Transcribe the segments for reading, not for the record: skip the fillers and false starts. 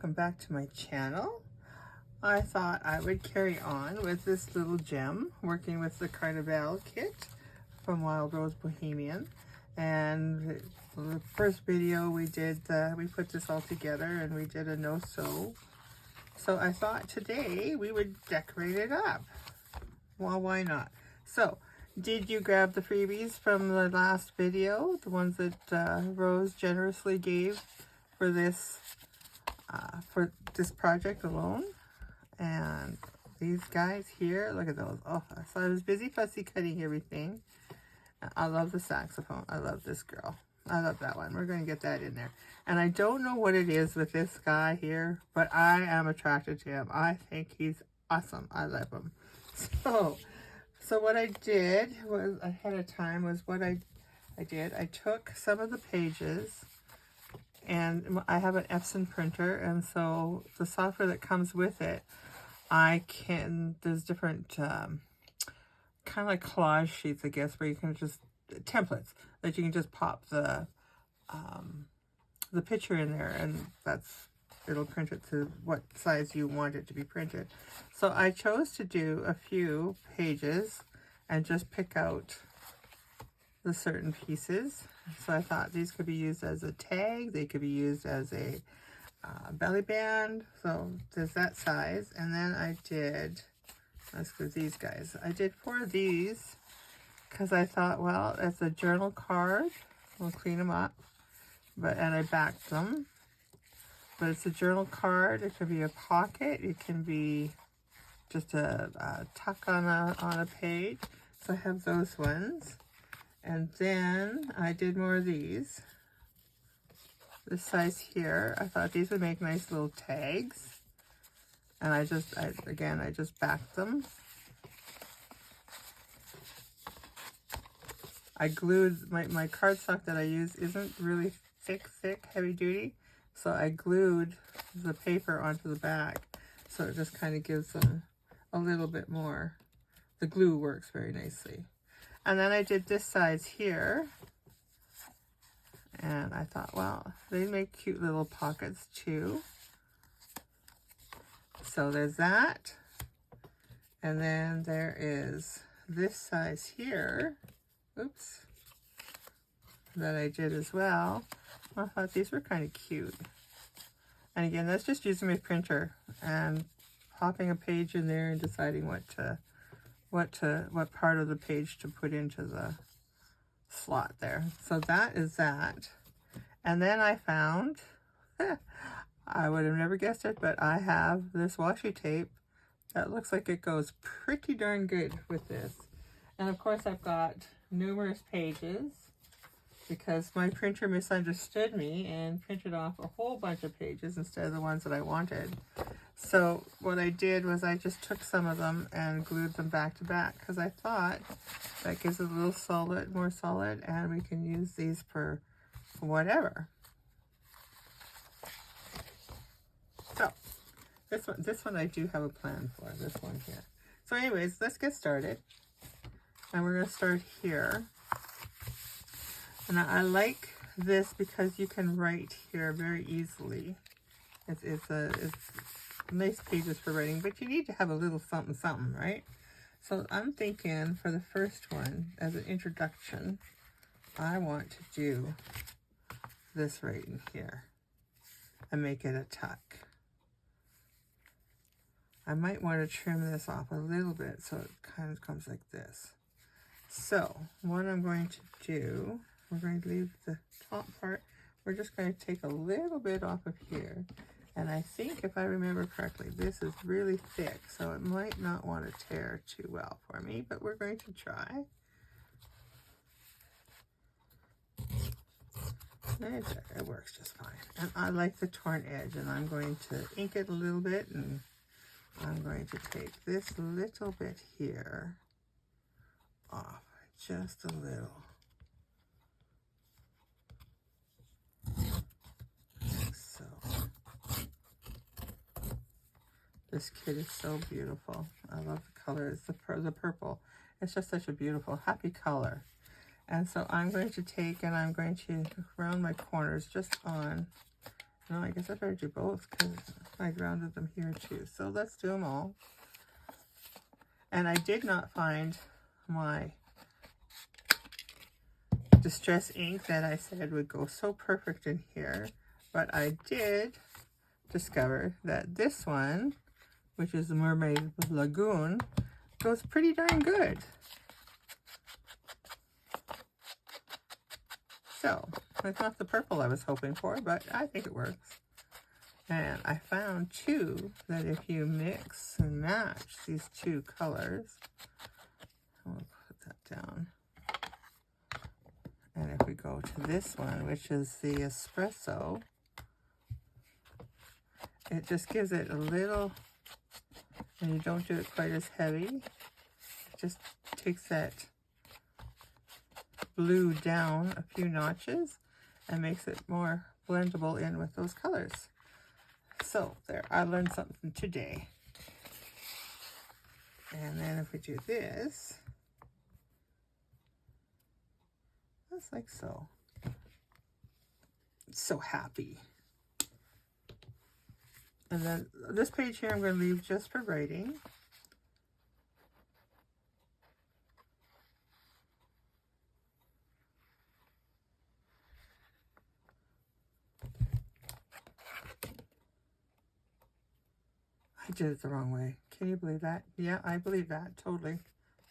welcome back to my channel. I thought I would carry on with this little gem, working with the Carnevale kit from Wild Rose Bohemian. And the first video we did, we put this all together and we did a no-sew. So I thought today we would decorate it up. Well, why not? So, did you grab the freebies from the last video? The ones that Rose generously gave for this project alone? And these guys here, look at those. Oh, so I was busy fussy cutting everything. I love the saxophone. I love this girl. I love that one. We're going to get that in there. And I don't know what it is with this guy here, but I am attracted to him. I think he's awesome. I love him. So what I did was ahead of time was what I did. I took some of the pages, and I have an Epson printer, and so the software that comes with it, there's different kind of like collage sheets, I guess, where you can just, templates, that you can just pop the picture in there, and it'll print it to what size you want it to be printed. So I chose to do a few pages and just pick out the certain pieces. So I thought these could be used as a tag, they could be used as a belly band. So there's that size. And then I did, let's go these guys. I did 4 of these because I thought, well, it's a journal card. We'll clean them up. And I backed them. But it's a journal card. It could be a pocket. It can be just a tuck on a page. So I have those ones. And then I did more of these. This size here. I thought these would make nice little tags. And I just backed them. I glued, my cardstock that I use isn't really thick, heavy duty. So I glued the paper onto the back. So it just kind of gives them a little bit more. The glue works very nicely. And then I did this size here. And I thought, well, they make cute little pockets too. So there's that. And then there is this size here. Oops. That I did as well. I thought these were kind of cute. And again, that's just using my printer and popping a page in there and deciding what part of the page to put into the slot there. So that is that. And then I found, I would have never guessed it, but I have this washi tape that looks like it goes pretty darn good with this. And of course I've got numerous pages because my printer misunderstood me and printed off a whole bunch of pages instead of the ones that I wanted. So what I did was I just took some of them and glued them back to back because I thought that gives it a little more solid, and we can use these for whatever. So this one I do have a plan for, this one here. So anyways, let's get started. And we're going to start here. And I like this because you can write here very easily. It's nice pages for writing, but you need to have a little something, right? So I'm thinking for the first one, as an introduction, I want to do this right in here and make it a tuck. I might want to trim this off a little bit so it kind of comes like this. So what I'm going to do, we're going to leave the top part. We're just going to take a little bit off of here. And I think if I remember correctly, this is really thick, so it might not want to tear too well for me, but we're going to try. It works just fine. And I like the torn edge, and I'm going to ink it a little bit, and I'm going to take this little bit here off, just a little. So this kit is so beautiful. I love the color. It's the purple. It's just such a beautiful, happy color. And so I'm going to take and I'm going to round my corners just on No, I guess I better do both because I grounded them here too. So let's do them all. And I did not find my distress ink that I said would go so perfect in here. But I did discover that this one, which is the Mermaid Lagoon, goes pretty darn good. So, it's not the purple I was hoping for, but I think it works. And I found too that if you mix and match these two colors, I'll put that down. And if we go to this one, which is the espresso, it just gives it a little, and you don't do it quite as heavy. It just takes that blue down a few notches and makes it more blendable in with those colors. So there, I learned something today. And then if we do this, just like so. So happy. And then this page here I'm going to leave just for writing. I did it the wrong way. Can you believe that? Yeah, I believe that. Totally.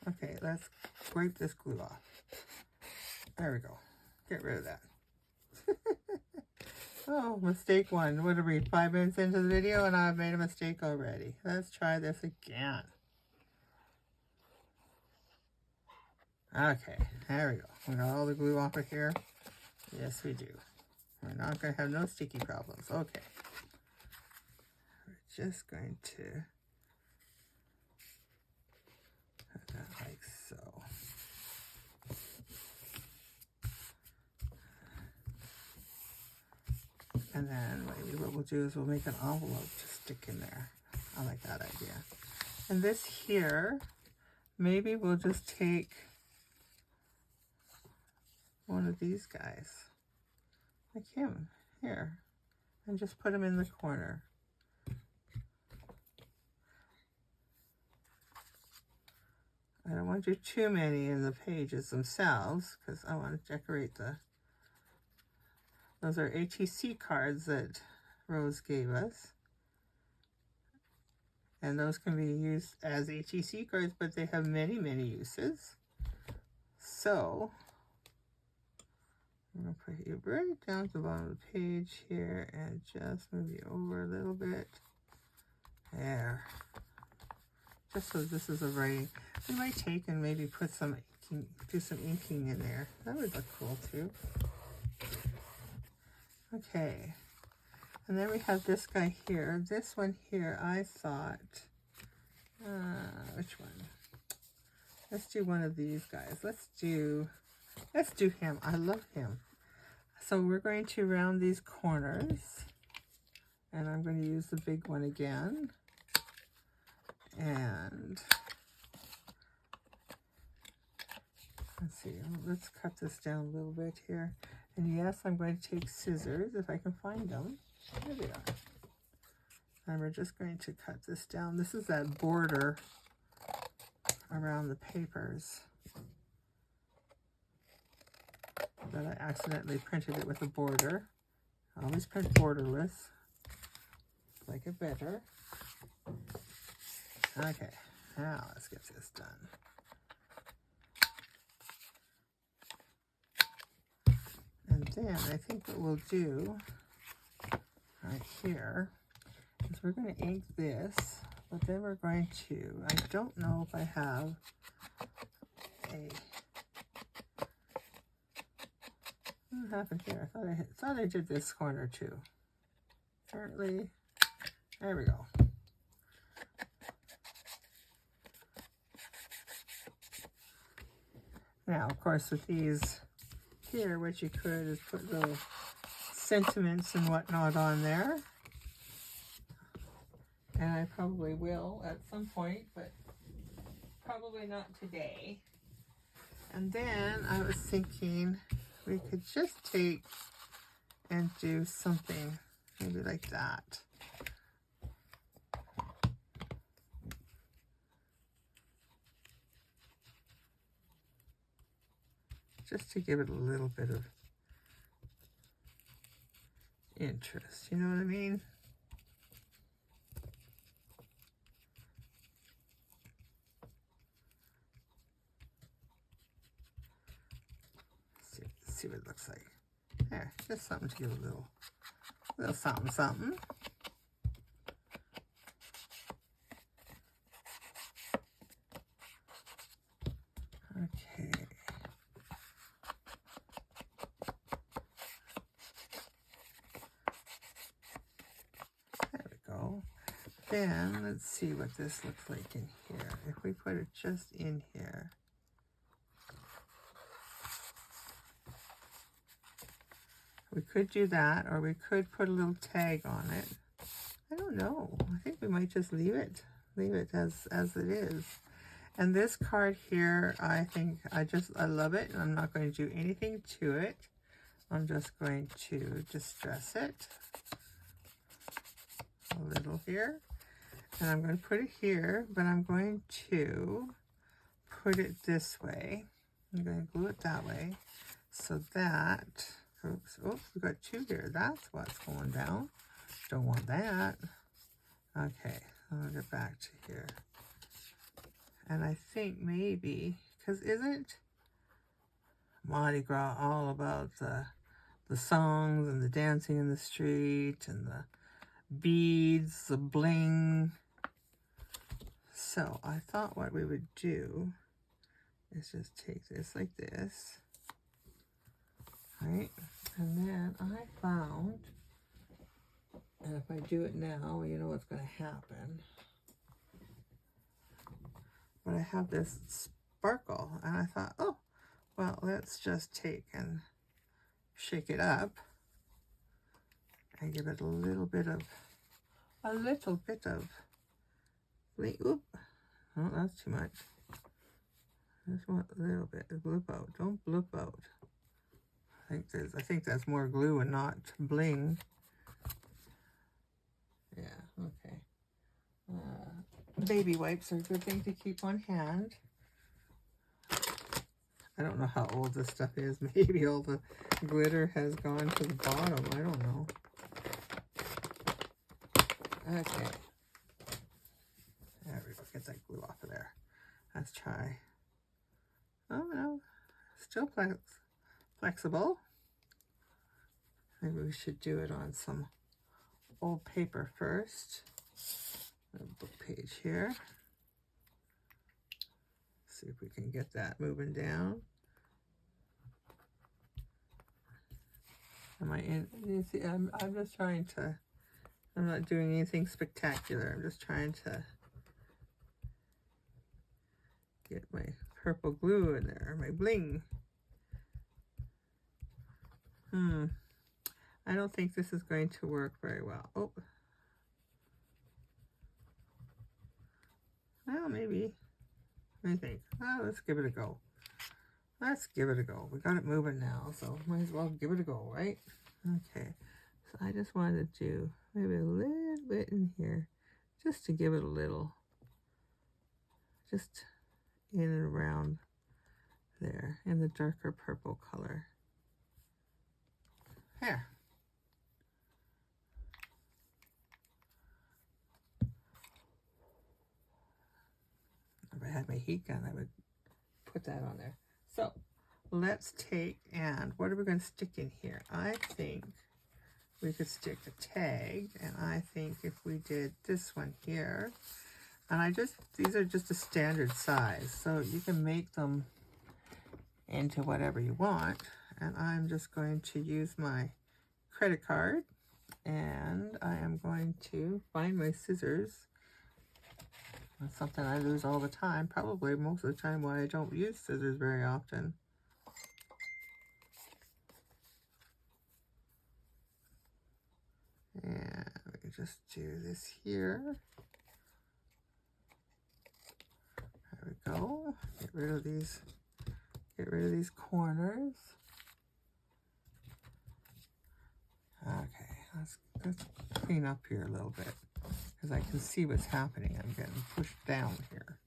Okay, let's wipe this glue off. There we go. Get rid of that. Oh, mistake one. What are we, 5 minutes into the video and I've made a mistake already. Let's try this again. Okay, there we go. We got all the glue off of here. Yes, we do. We're not going to have no sticky problems. Okay. We're just going to put that like so. And then maybe what we'll do is we'll make an envelope to stick in there. I like that idea. And this here, maybe we'll just take one of these guys, like him, here, and just put him in the corner. I don't want to do too many in the pages themselves because I want to decorate the, those are ATC cards that Rose gave us. And those can be used as ATC cards, but they have many, many uses. So, I'm going to put you right down to the bottom of the page here and just move you over a little bit. There. Just so this is a writing. We might take and maybe put some inking, do some inking in there. That would look cool too. Okay. And then we have this guy here. This one here, I thought, which one? Let's do one of these guys. Let's do him. I love him. So we're going to round these corners. And I'm going to use the big one again. And let's see, let's cut this down a little bit here. And yes, I'm going to take scissors if I can find them. There they are. And we're just going to cut this down. This is that border around the papers that I accidentally printed it with a border. I always print borderless. Like it better. Okay, now let's get this done. And then I think what we'll do right here is we're going to ink this, but then we're going to, I don't know if I have a, what happened here? I thought I did this corner too. Apparently, there we go. Now, of course, with these here, what you could is put little sentiments and whatnot on there. And I probably will at some point, but probably not today. And then I was thinking we could just take and do something maybe like that. Just to give it a little bit of interest, you know what I mean? Let's see what it looks like. There, just something to give a little something, something. Okay. There we go. Then let's see what this looks like in here. If we put it just in here. We could do that, or we could put a little tag on it. I don't know. I think we might just leave it as it is. And this card here, I think I love it. And I'm not going to do anything to it. I'm just going to distress it a little here. And I'm going to put it here, but I'm going to put it this way. I'm going to glue it that way so that, oops, we've got two here. That's what's going down. Don't want that. Okay, I'll get back to here. And I think maybe, because isn't Mardi Gras all about the songs and the dancing in the street and the beads, the bling? So I thought what we would do is just take this like this, right? And then I found, and if I do it now, you know what's going to happen. But I have this sparkle, and I thought, oh, well, let's just take and shake it up and give it a little bit of oop. Oh, that's too much. Just want a little bit. Bloop out. Don't bloop out. I think that's more glue and not bling. Yeah, okay. Baby wipes are a good thing to keep on hand. I don't know how old this stuff is. Maybe all the glitter has gone to the bottom. I don't know. Okay. There we go. Get that glue off of there. Let's try. Oh no. Still flexible. Maybe we should do it on some old paper first. A book page here. See if we can get that moving down. Am I in? You see, I'm just trying to. I'm not doing anything spectacular. I'm just trying to get my purple glue in there, my bling. I don't think this is going to work very well. Oh. Well, maybe. I think. Oh, let's give it a go. Let's give it a go. We got it moving now, so might as well give it a go, right? Okay. So I just wanted to do maybe a little bit in here, just to give it a little, just in and around there, in the darker purple color. There. If I had my heat gun, I would put that on there. So let's take, and what are we going to stick in here? I think we could stick a tag, and I think if we did this one here, and these are just a standard size, so you can make them into whatever you want. And I'm just going to use my credit card, and I am going to find my scissors. That's something I lose all the time, probably most of the time why I don't use scissors very often. And we can just do this here. There we go. Get rid of these corners. Okay, let's clean up here a little bit because I can see what's happening. I'm getting pushed down here.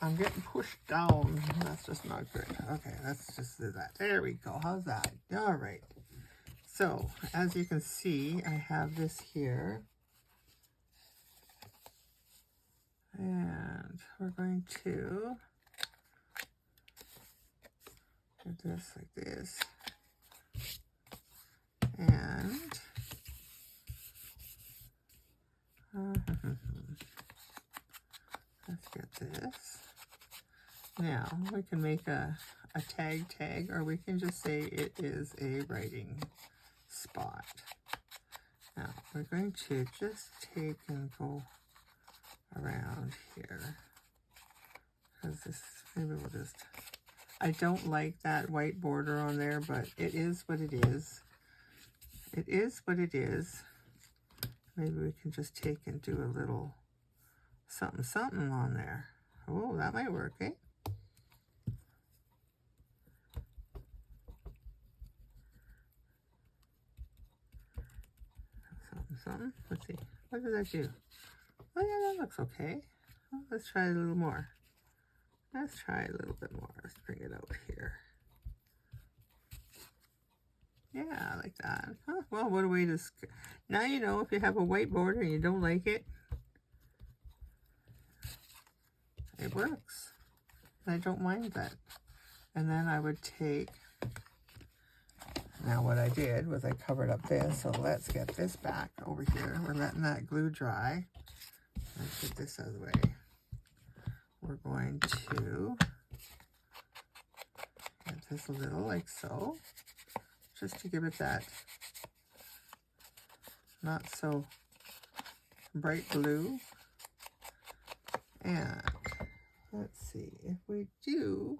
I'm getting pushed down. That's just not good. Okay, let's just do that. There we go. How's that? All right. So, as you can see, I have this here. And we're going to do this like this. And let's get this. Now, we can make a tag, or we can just say it is a writing spot. Now, we're going to just take and go around here. Because this, maybe we'll just, I don't like that white border on there, but it is what it is. It is what it is. Maybe we can just take and do a little something on there. Oh, that might work, eh? Something. Let's see. What does that do? Oh yeah, that looks okay. Well, let's try a little more. Let's try a little bit more. Let's bring it out here. Yeah, I like that. Huh, well, what a way to... Now you know if you have a white border and you don't like it, it works. I don't mind that. And then I would take... Now what I did was I covered up this, so let's get this back over here. We're letting that glue dry. Let's get this out of the way. We're going to get this a little like so, just to give it that not so bright blue. And let's see if we do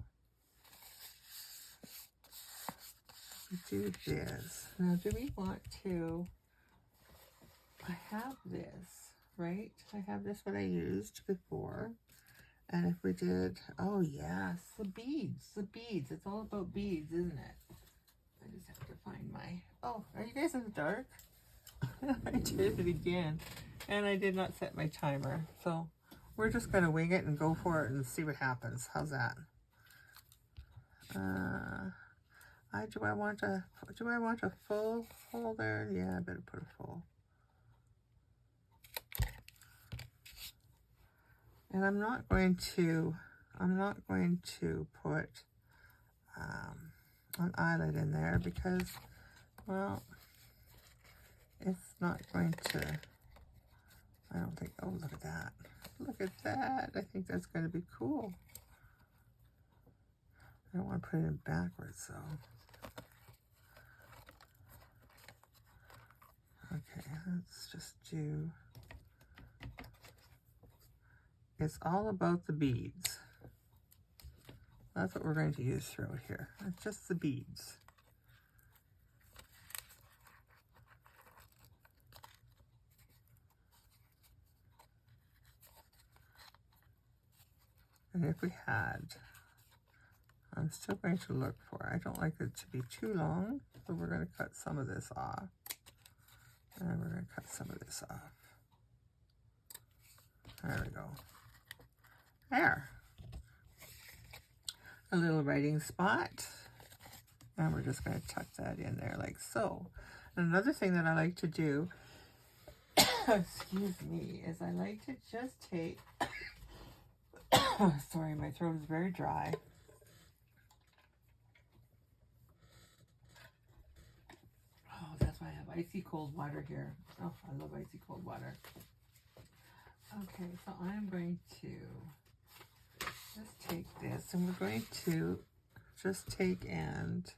this. Now, do we want to, I have this, right? I have this, what I used before. And if we did, oh yes, the beads. It's all about beads, isn't it? I just have to find my, oh, are you guys in the dark? I did it again. And I did not set my timer. So we're just going to wing it and go for it and see what happens. How's that? Do I want a full there? Yeah, I better put a full. And I'm not going to put an eyelet in there because, well, it's not going to, I don't think, oh, look at that. Look at that. I think that's going to be cool. I don't want to put it in backwards, though. Okay, let's just do, it's all about the beads. That's what we're going to use throughout here. It's just the beads. And if we had, I'm still going to look for, I don't like it to be too long, so we're going to cut some of this off. And we're going to cut some of this off. There we go. There. A little writing spot. And we're just going to tuck that in there like so. And another thing that I like to do, excuse me, is I like to just take, sorry, my throat is very dry. Oh, that's why I have icy cold water here. Oh, I love icy cold water. Okay, so I'm going to just take this and we're going to just take and,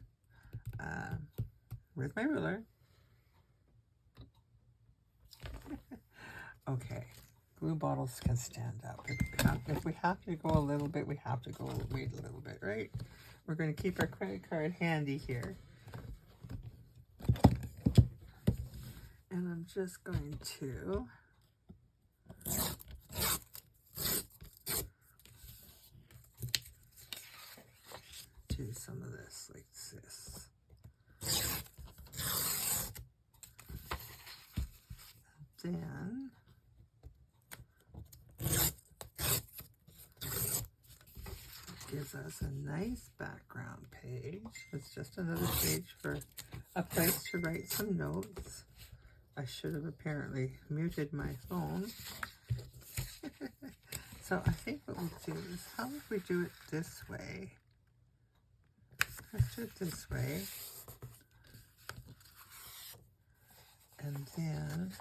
where's my ruler? Okay, glue bottles can stand up. If we have to go a little bit, we have to go wait a little bit, right? We're going to keep our credit card handy here. And I'm just going to do some of this like this. gives us a nice background page. It's just another page for a place to write some notes. I should have apparently muted my phone. So I think what we'll do is, how would we do it this way? Let's do it this way. And then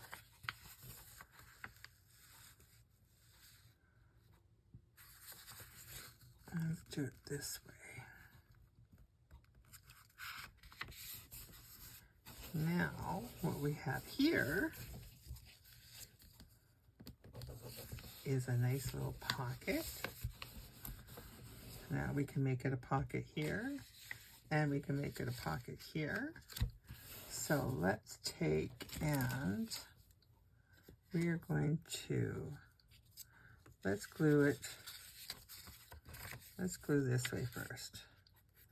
let's do it this way. Now, what we have here is a nice little pocket. Now we can make it a pocket here, and we can make it a pocket here. So let's take, and we are going to, let's glue it. Let's glue this way first.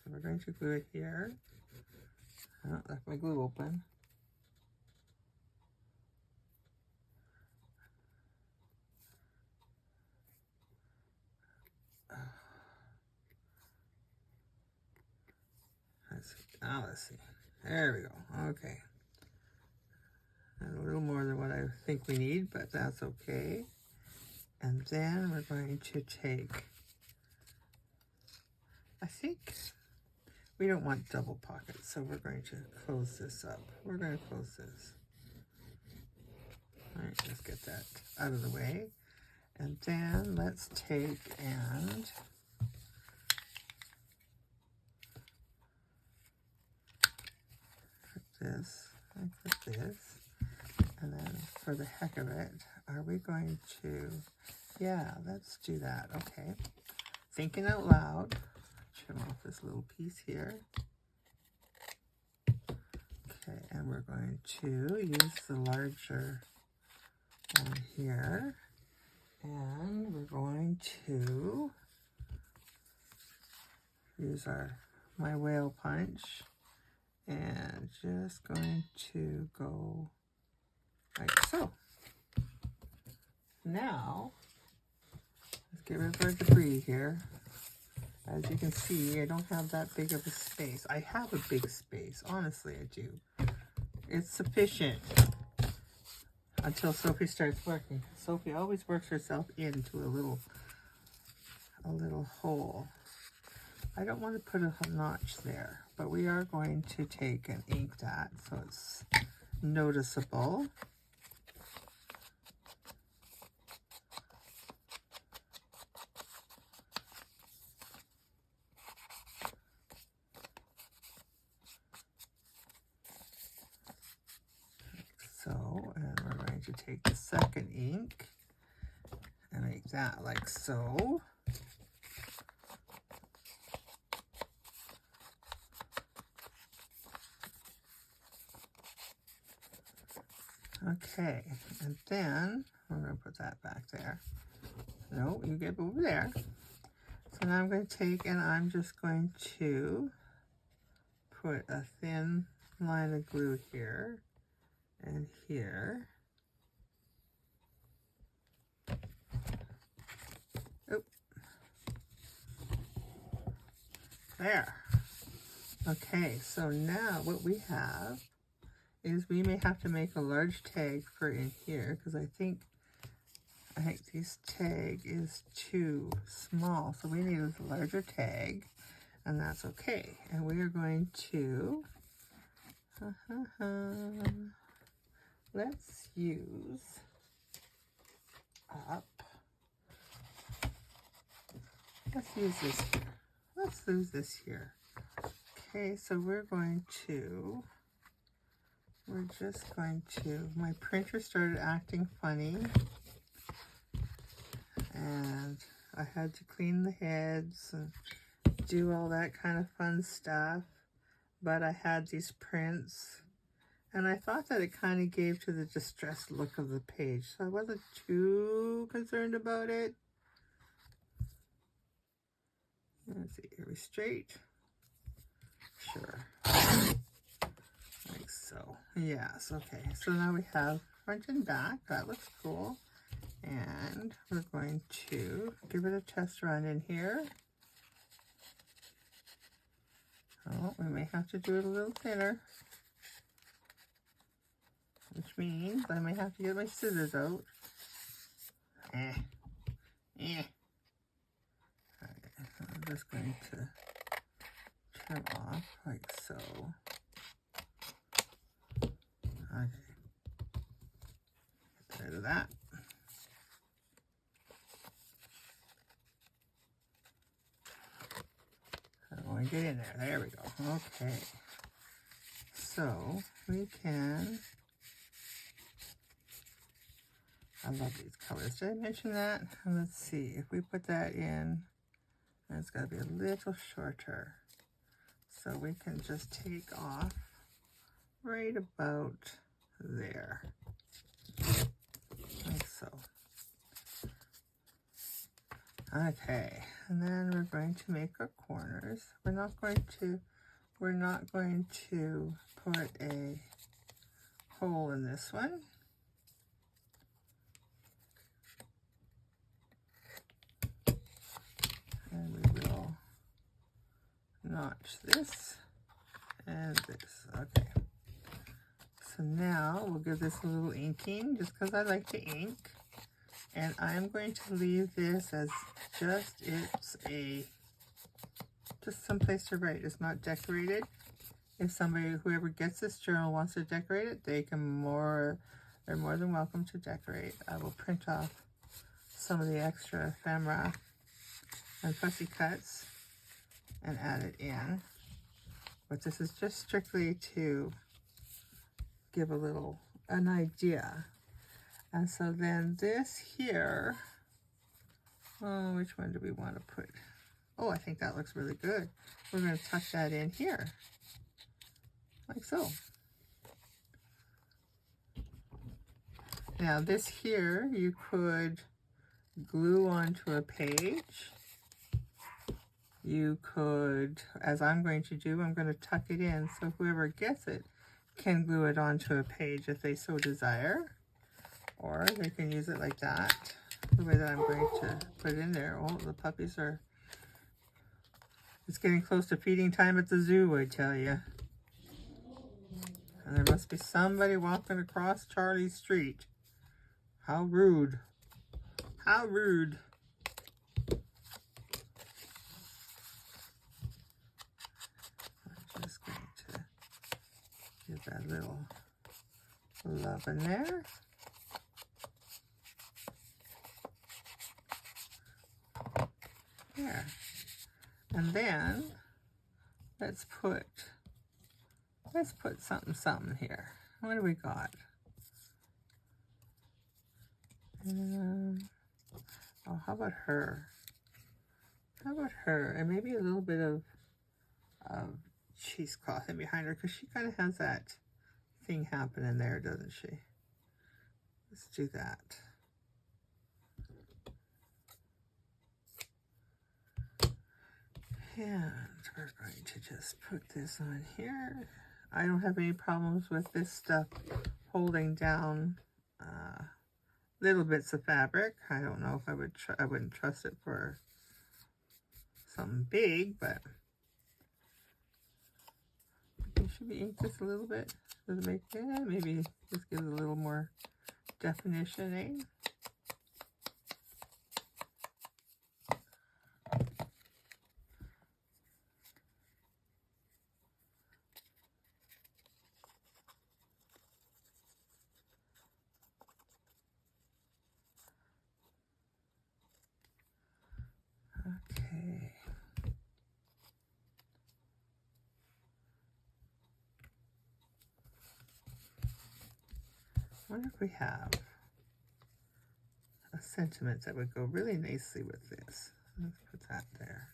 So we're going to glue it here. Oh, left my glue open. Let's see. There we go. Okay. And a little more than what I think we need, but that's okay. And then we're going to take, I think we don't want double pockets, so we're going to close this up. We're going to close this. All right, let's get that out of the way. And then let's take and put this, and put this. And then for the heck of it, are we going to, yeah, let's do that. Okay. Thinking out loud. Trim off this little piece here. Okay, and we're going to use the larger one here. And we're going to use my whale punch and just going to go like so. Now, let's get rid of our debris here. As you can see, I don't have that big of a space. I have a big space, honestly I do. It's sufficient until Sophie starts working. Sophie always works herself into a little hole. I don't want to put a notch there, but we are going to take and ink that so it's noticeable. So, and we're going to take the second ink and make that like so. Okay, and then we're going to put that back there. No, you get over there. So now I'm going to take and I'm just going to put a thin line of glue here and here. Oop. There. Okay, so now what we have is we may have to make a large tag for in here because I think this tag is too small. So we need a larger tag, and that's okay. And we are going to, let's use up. Let's use this here. Let's use this here. Okay, so we're just going to, my printer started acting funny and I had to clean the heads and do all that kind of fun stuff, but I had these prints and I thought that it kind of gave to the distressed look of the page, so I wasn't too concerned about it. Let's see, are we straight? Sure. Like so. Yes, okay. So now we have front and back. That looks cool. And we're going to give it a test run in here. Oh, we may have to do it a little thinner, which means I may have to get my scissors out. Okay, I'm just going to trim off like so. Okay, get rid of that. I want to get in there. There we go. Okay, so we can. I love these colors. Did I mention that? Let's see. If we put that in, it's got to be a little shorter. So we can just take off right about there. Like so. Okay. And then we're going to make our corners. We're not going to put a hole in this one. And we will notch this and this. Okay. So now we'll give this a little inking just because I like to ink. And I'm going to leave this as just some place to write. It's not decorated. If whoever gets this journal wants to decorate it, they're more than welcome to decorate. I will print off some of the extra ephemera and fussy cuts and add it in. But this is just strictly to give an idea. And so then this here, which one do we want to put? Oh, I think that looks really good. We're going to tuck that in here, like so. Now this here, you could glue onto a page. You could, as I'm going to do, I'm going to tuck it in so whoever gets it can glue it onto a page if they so desire. Or they can use it like that, the way that I'm going to put it in there. Oh, the puppies are, it's getting close to feeding time at the zoo, I tell you. And there must be somebody walking across Charlie's street. How rude. How rude. I'm just going to give that little love in there. There. And then let's put something here. What do we got? Oh, how about her? How about her? And maybe a little bit of cheesecloth in behind her, because she kind of has that thing happening there, doesn't she? Let's do that. And we're going to just put this on here. I don't have any problems with this stuff holding down little bits of fabric. I don't know if I wouldn't trust it for something big, but should we ink this a little bit? Does it make, yeah, maybe this gives it a little more definition, eh? Okay. I wonder if we have a sentiment that would go really nicely with this. Let's put that there.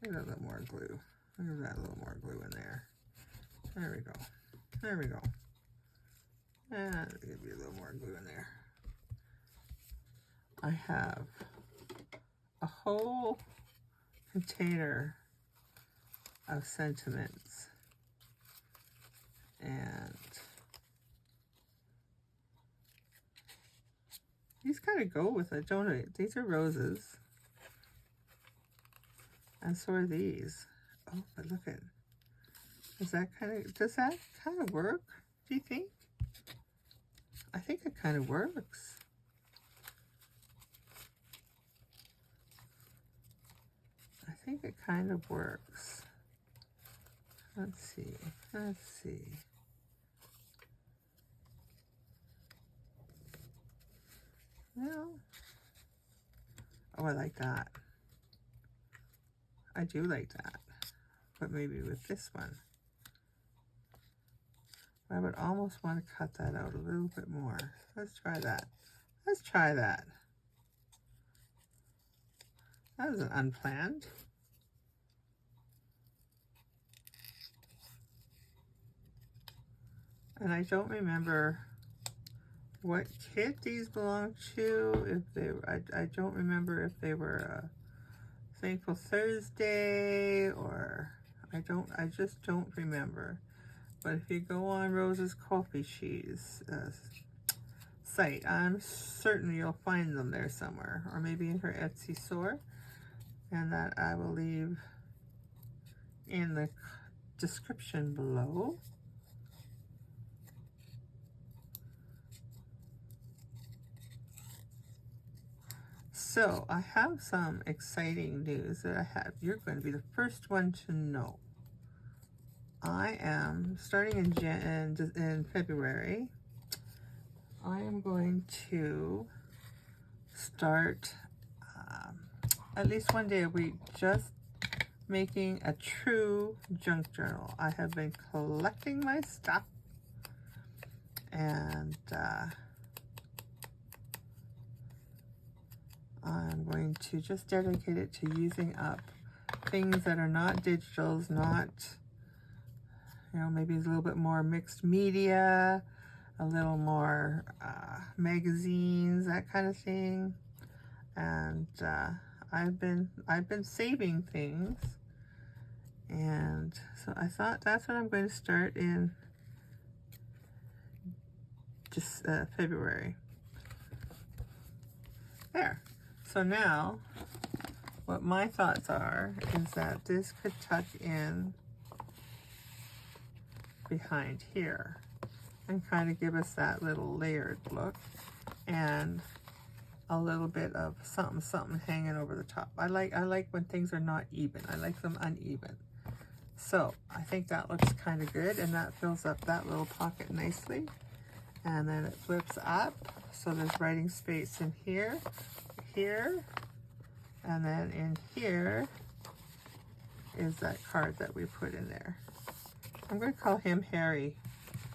Give it a little more glue. Give that a little more glue in there. There we go. There we go. And give you a little more glue in there. I have a whole container of sentiments, and these kind of go with it, don't they? These are roses, and so are these. Oh, but look at, Does that kind of work, do you think? I think it kind of works. I think it kind of works. Let's see. Let's see. Well, oh, I like that. I do like that. But maybe with this one. I would almost want to cut that out a little bit more. Let's try that. Let's try that. That was unplanned. And I don't remember what kit these belong to. If they, I don't remember if they were Thankful Thursday or I just don't remember. But if you go on Rose's Coffee She's site, I'm certain you'll find them there somewhere, or maybe in her Etsy store, and that I will leave in the description below. So I have some exciting news that I have. You're going to be the first one to know. I am starting in February. I am going to start at least one day a week just making a true junk journal. I have been collecting my stuff, and I'm going to just dedicate it to using up things that are not digitals, not, you know, maybe it's a little bit more mixed media, a little more magazines, that kind of thing. And I've been saving things, and so I thought that's what I'm going to start in just February. There. So now, what my thoughts are is that this could tuck in behind here and kind of give us that little layered look and a little bit of something hanging over the top. I like when things are not even. I like them uneven. So I think that looks kind of good, and that fills up that little pocket nicely. And then it flips up, so there's writing space in here, here, and then in here is that card that we put in there. I'm going to call him Harry.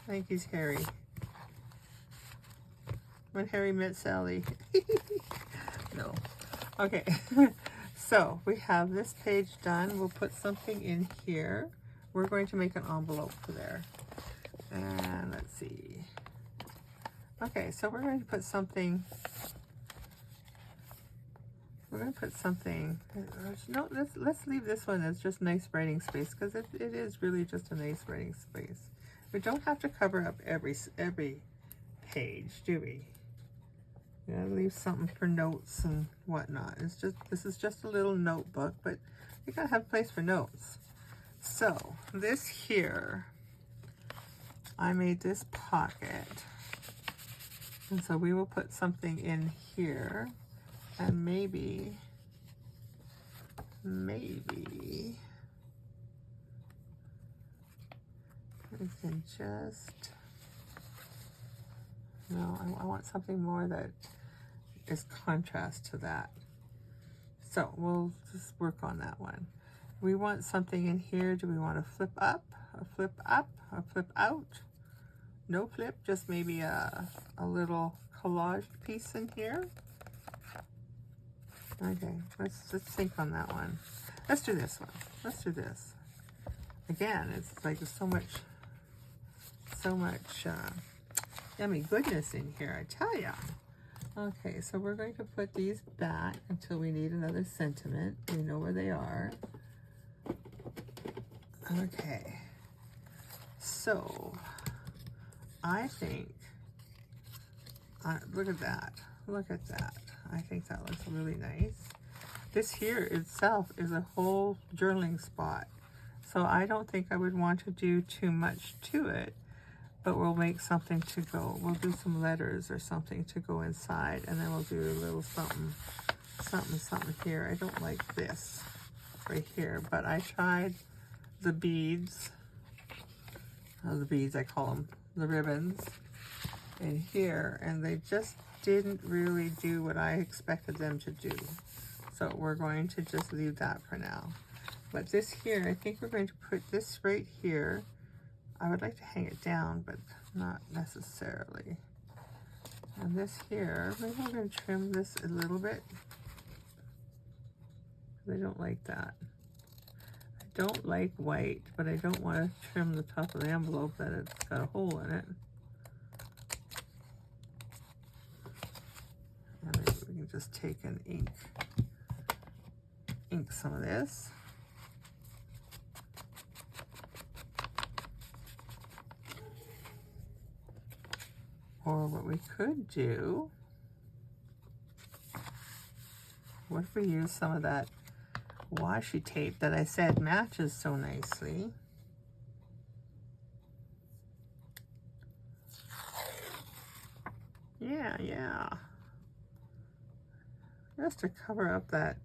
I think he's Harry. When Harry met Sally. No. Okay. So we have this page done. We'll put something in here. We're going to make an envelope for there. And let's see. Okay, so we're going to put something. We're going to put something. No, let's leave this one as just nice writing space, because it is really just a nice writing space. We don't have to cover up every page, do we? You gotta leave something for notes and whatnot. It's just, this is just a little notebook, but you gotta have a place for notes. So this here, I made this pocket, and so we will put something in here, and maybe we can just, no, I want something more that is contrast to that. So we'll just work on that one. We want something in here. Do we want to flip up, a flip up, a flip out? No flip, just maybe a little collage piece in here. Okay, let's think on that one. Let's do this one. Let's do this. Again, it's like there's so much yummy goodness in here, I tell ya. Okay, so we're going to put these back until we need another sentiment. We know where they are. Okay, so I think, look at that. Look at that. I think that looks really nice. This here itself is a whole journaling spot. So I don't think I would want to do too much to it, but we'll make something to go. We'll do some letters or something to go inside, and then we'll do a little something, something here. I don't like this right here, but I tried the beads, I call them, the ribbons in here, and they just didn't really do what I expected them to do. So we're going to just leave that for now. But this here, I think we're going to put this right here. I would like to hang it down, but not necessarily. And this here, maybe I'm going to trim this a little bit. I don't like that. I don't like white, but I don't want to trim the top of the envelope that it's got a hole in it. And maybe we can just take an ink some of this. Or what we could do, what if we use some of that washi tape that I said matches so nicely? Yeah. Just to cover up that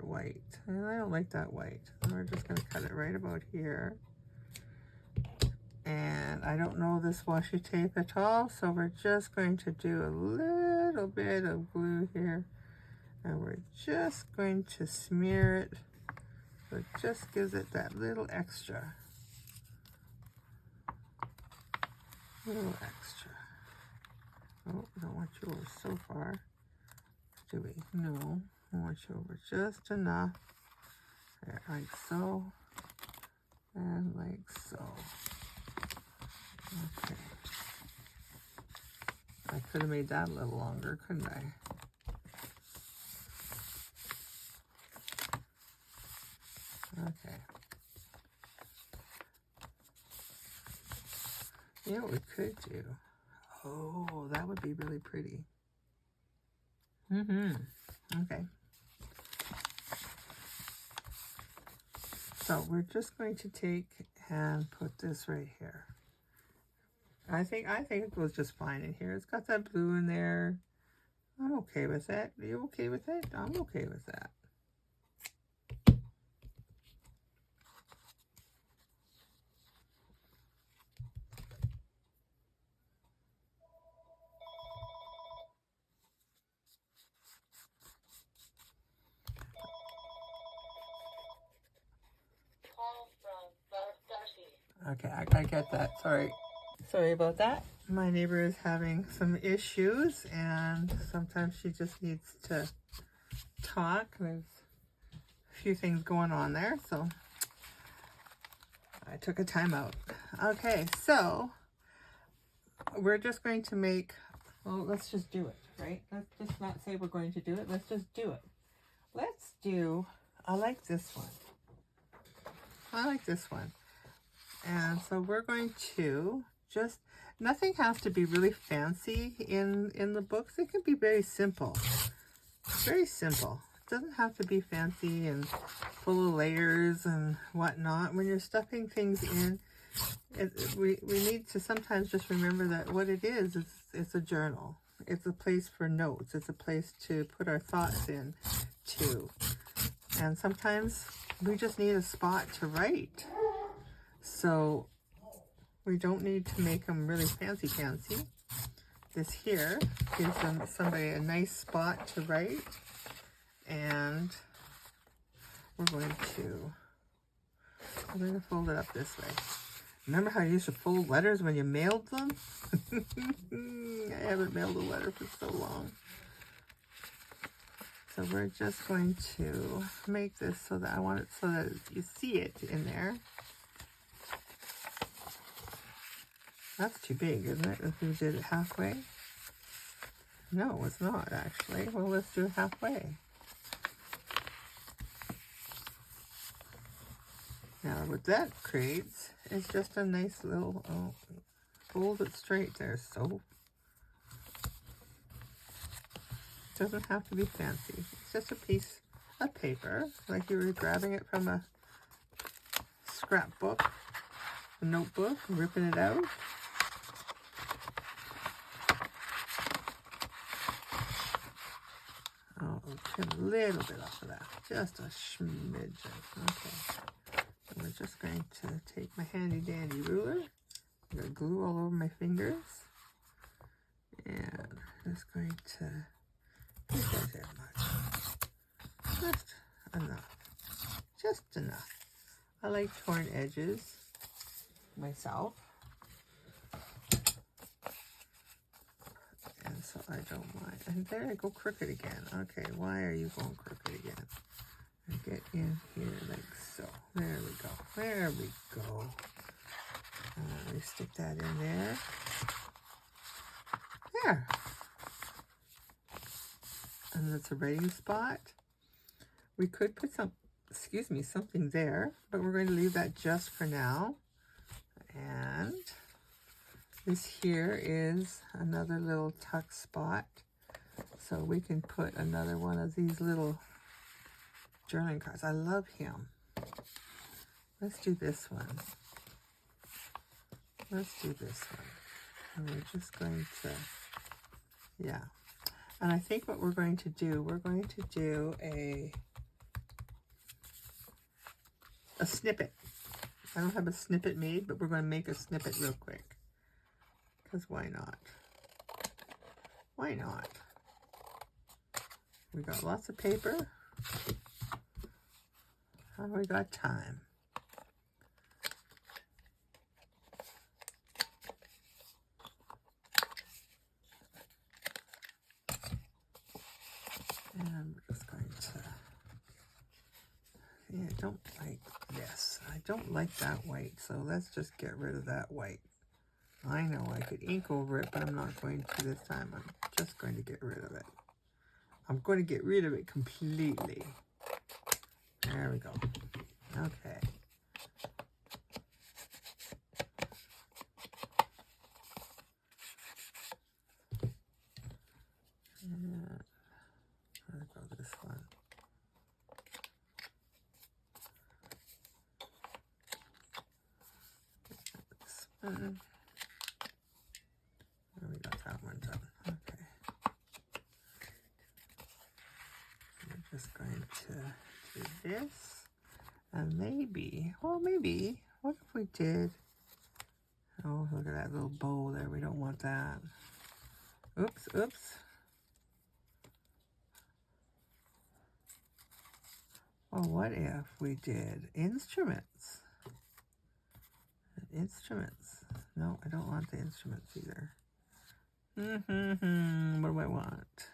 white. And I don't like that white. We're just going to cut it right about here. And I don't know this washi tape at all, so we're just going to do a little bit of glue here. And we're just going to smear it, so it just gives it that little extra. Little extra. Oh, I don't want you over so far, do we? No, I want you over just enough. There, like so, and like so. Okay. I could have made that a little longer, couldn't I? Okay. You know what we could do? Oh, that would be really pretty. Okay. So we're just going to take and put this right here. I think it goes just fine in here. It's got that blue in there. I'm okay with it. Are you okay with it? I'm okay with that. Okay, I get that. Sorry about that. My neighbor is having some issues, and sometimes she just needs to talk. There's a few things going on there, so I took a time out. Okay, so we're just going to make, well, let's just do it, right? Let's just not say we're going to do it. Let's just do it. Let's do, I like this one. And so we're going to just, nothing has to be really fancy in the books. It can be very simple. Very simple. It doesn't have to be fancy and full of layers and whatnot. When you're stuffing things in, we need to sometimes just remember that what it is it's a journal. It's a place for notes. It's a place to put our thoughts in too. And sometimes we just need a spot to write. So we don't need to make them really fancy. This here gives somebody a nice spot to write. And we're going to fold it up this way. Remember how you used to fold letters when you mailed them? I haven't mailed a letter for so long. So we're just going to make this so that I want it so that you see it in there. That's too big, isn't it? If we did it halfway? No, it's not actually. Well, let's do it halfway. Now what that creates is just a nice little, fold it straight there, so. It doesn't have to be fancy. It's just a piece a paper, like you were grabbing it from a scrapbook, a notebook, ripping it out. Oh, trim a little bit off of that, just a smidgen. Okay, and we're just going to take my handy dandy ruler. I'm going to glue all over my fingers, and just going to put that there much, just enough, just enough. I like torn edges myself, and so I don't mind. And there I go crooked again. Okay, why are you going crooked again? And get in here like so. There we go. There we go. Let me stick that in there. There. And that's a writing spot. We could put something there, but we're going to leave that just for now. And this here is another little tuck spot. So we can put another one of these little journaling cards. I love him. Let's do this one. Let's do this one. And we're just going to, yeah. And I think what we're going to do a snippet. I don't have a snippet made, but we're going to make a snippet real quick. Because why not? Why not? We got lots of paper. And we got time. And we're just going to, yeah, I don't like this. I don't like that white, so let's just get rid of that white. I know I could ink over it, but I'm not going to this time. I'm just going to get rid of it. I'm going to get rid of it completely. There we go. Okay. And I'll go this one. This one. There we got that one done. Okay. We're just going to do this. And maybe, well, maybe, what if we did, oh, look at that little bow there. We don't want that. Oops, oops. Well, what if we did instruments? Instruments. No, I don't want the instruments either. What do I want?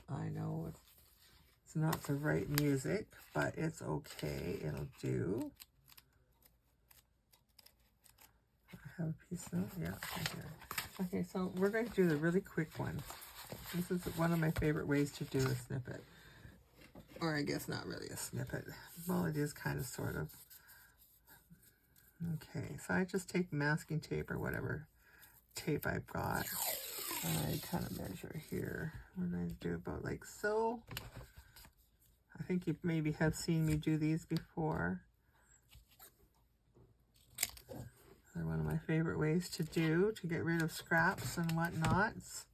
I know it's not the right music, but it's okay. It'll do. I have a piece of, yeah, right here. Okay, so we're going to do the really quick one. This is one of my favorite ways to do a snippet. Or I guess not really a snippet. Well, it is kind of, sort of. Okay, so I just take masking tape or whatever tape I've got. And I kind of measure here. We're going to do about like so. I think you maybe have seen me do these before. They're one of my favorite ways to do, to get rid of scraps and whatnots.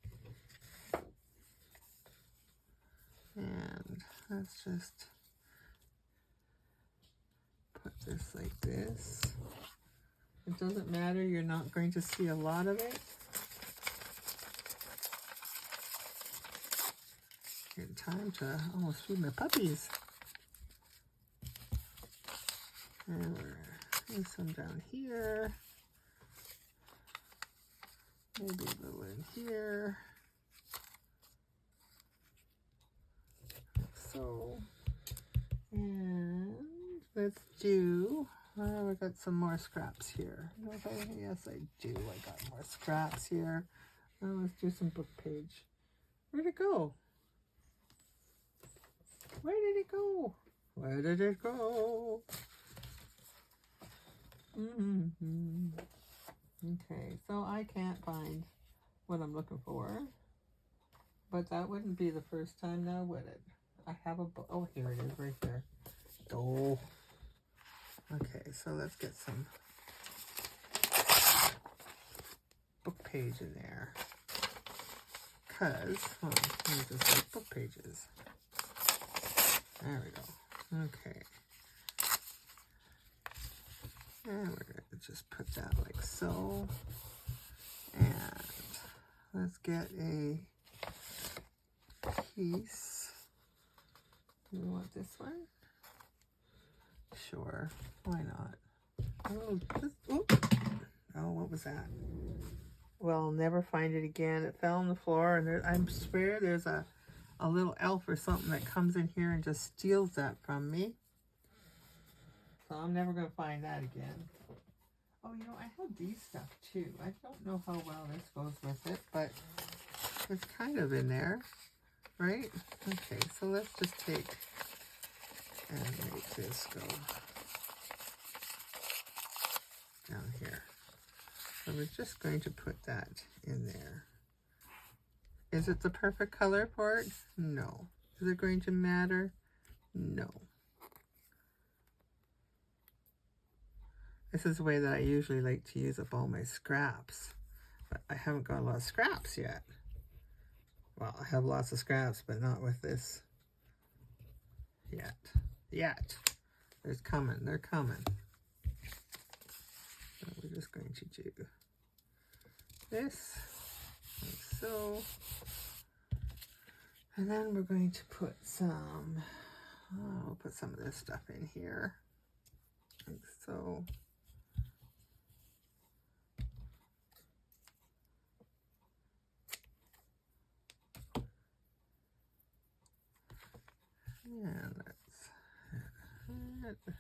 And let's just put this like this. It doesn't matter, you're not going to see a lot of it. Good time to almost feed my puppies. And we're doing some down here. Maybe a little in here. So, and let's do, we got some more scraps here. Okay, yes I do, I got more scraps here. Now let's do some book page. Where'd it go? Where did it go? Where did it go? Okay, so I can't find what I'm looking for. But that wouldn't be the first time now, would it? I have a book. Oh, here it is, right there. Oh. Okay, so let's get some book page in there. Because, let me just say book pages. There we go. Okay. And we're going to just put that like so. And let's get a piece. Do we want this one? Sure. Why not? Oh, oh, what was that? Well, I'll never find it again. It fell on the floor, and I swear there's a little elf or something that comes in here and just steals that from me. So I'm never going to find that again. Oh, you know, I have these stuff too. I don't know how well this goes with it, but it's kind of in there, right? Okay, so let's just take and make this go down here. So we're just going to put that in there. Is it the perfect color for it? No. Is it going to matter? No. This is the way that I usually like to use up all my scraps. But I haven't got a lot of scraps yet. Well, I have lots of scraps, but not with this yet. They're coming. They're coming. So we're just going to do this, like so. And then we're going to put some, we'll put some of this stuff in here, like so. And let's hit it.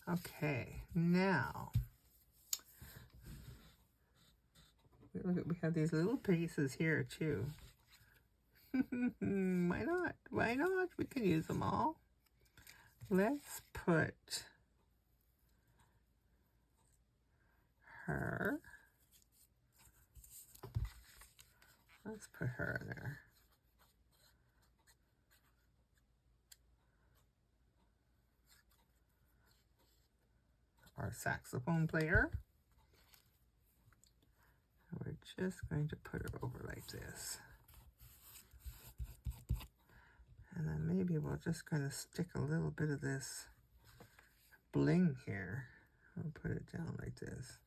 Okay, now we have these little pieces here too. Why not? Why not? We can use them all. Let's put her. Let's put her in there. Our saxophone player. We're just going to put her over like this. And then maybe we're just going to stick a little bit of this bling here. I'll put it down like this.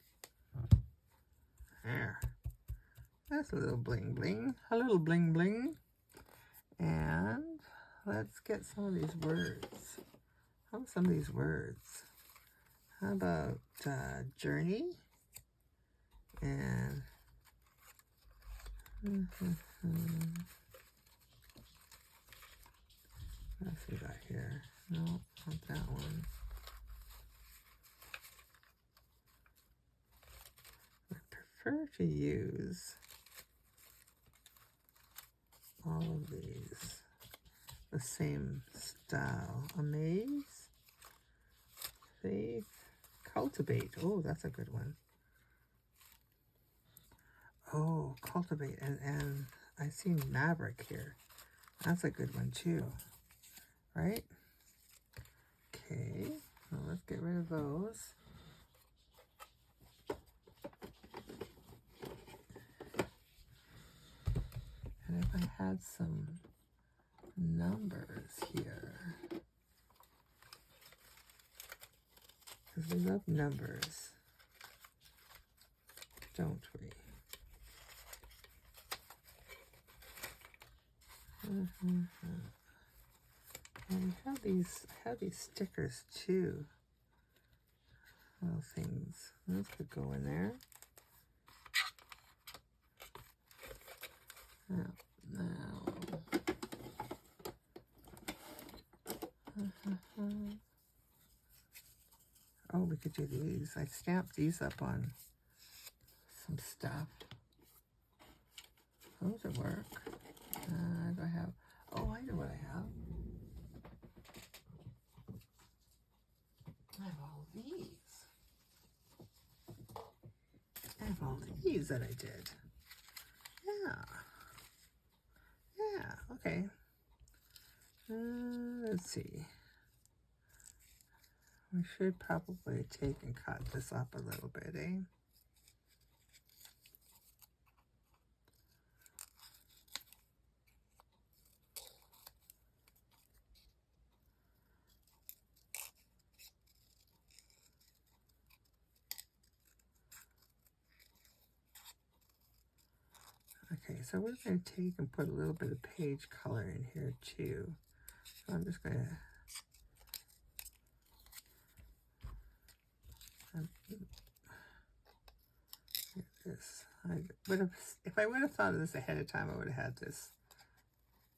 There. That's a little bling bling. A little bling bling. And let's get some of these words. How about some of these words? How about journey? And what else we got here? No, not that one. I prefer to use all of these the same style. Amaze, faith, cultivate. Oh, that's a good one. Oh, cultivate, and I see maverick here. That's a good one too, right? Okay, well, let's get rid of those. And if I had some numbers here, because we love numbers, don't we? And we have these, I have these stickers too. Little things. Those could go in there. Now. Oh, we could do these. I stamped these up on some stuff. Those would work. Do I have? Oh, I know what I have. I have all these. I have all these that I did. Yeah. Yeah, okay. Let's see. We should probably take and cut this up a little bit, eh? Okay, so we're going to take and put a little bit of page color in here too. So I'm just going to this. I would have, if I would have thought of this ahead of time, I would have had this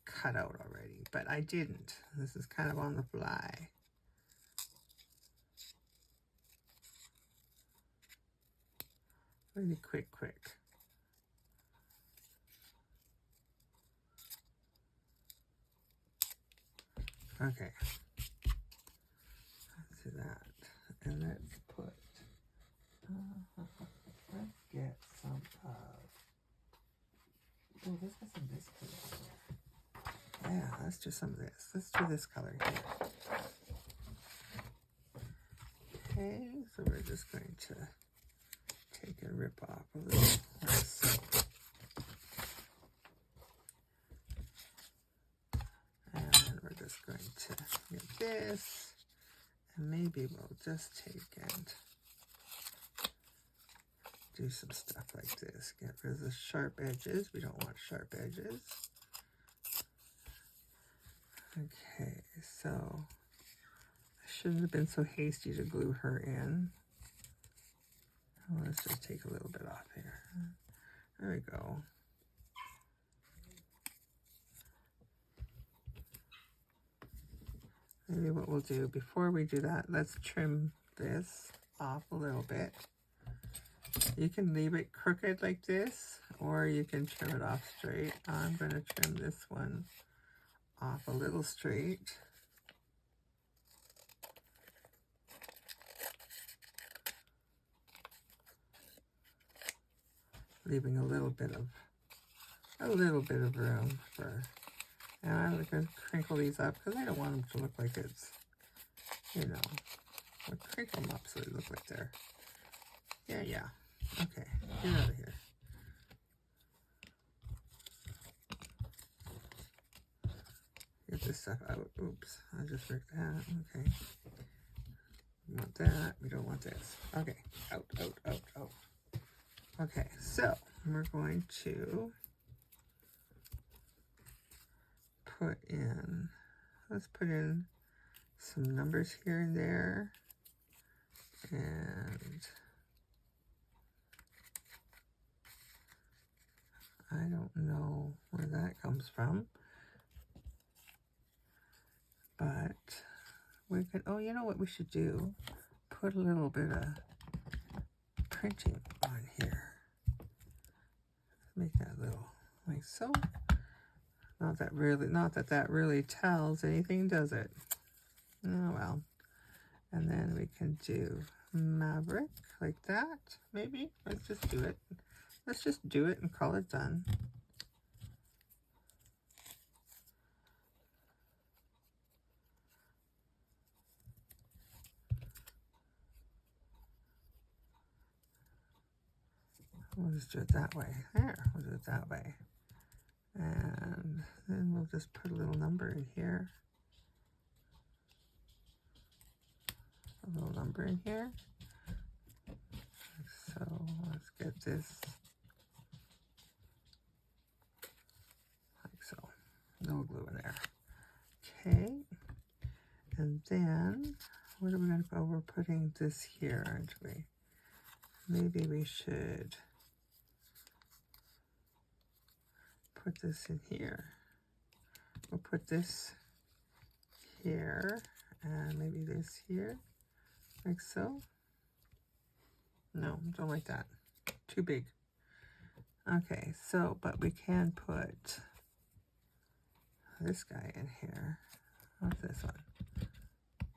cut out already, but I didn't. This is kind of on the fly. Really quick. Okay. Let's do that. And let's put, let's get some of, oh, let's get some of this color here. Yeah, let's do some of this. Let's do this color here. Okay, so we're just going to take and rip off a little less. And we're just going to get this, and maybe we'll just take and do some stuff like this. Get rid of the sharp edges. We don't want sharp edges. Okay, so I shouldn't have been so hasty to glue her in. Let's just take a little bit off here. There we go. Maybe what we'll do before we do that, let's trim this off a little bit. You can leave it crooked like this, or you can trim it off straight. I'm going to trim this one off a little straight. Leaving a little bit of room for, and I'm going to crinkle these up because I don't want them to look like it's, you know, I'll crinkle them up so they look like they're, yeah. Okay, get out of here. Get this stuff out. Oops, I just ripped that. Okay. We want that. We don't want this. Okay, out. Okay, so we're going to let's put in some numbers here and there. And I don't know where that comes from. But we could, oh, you know what we should do? Put a little bit of printing on here. Make that little, like so. Not that really tells anything, does it? Oh, well. And then we can do Maverick like that, maybe. Let's just do it. Let's just do it and call it done. We'll just do it that way. There, we'll do it that way. And then we'll just put a little number in here. A little number in here. So let's get this like so. No glue in there. Okay. And then what are we going to go? We're putting this here, aren't we? Maybe we should put this in here. We'll put this here and maybe this here, like so. No, don't like that. Too big. Okay, so, but we can put this guy in here. What's this one?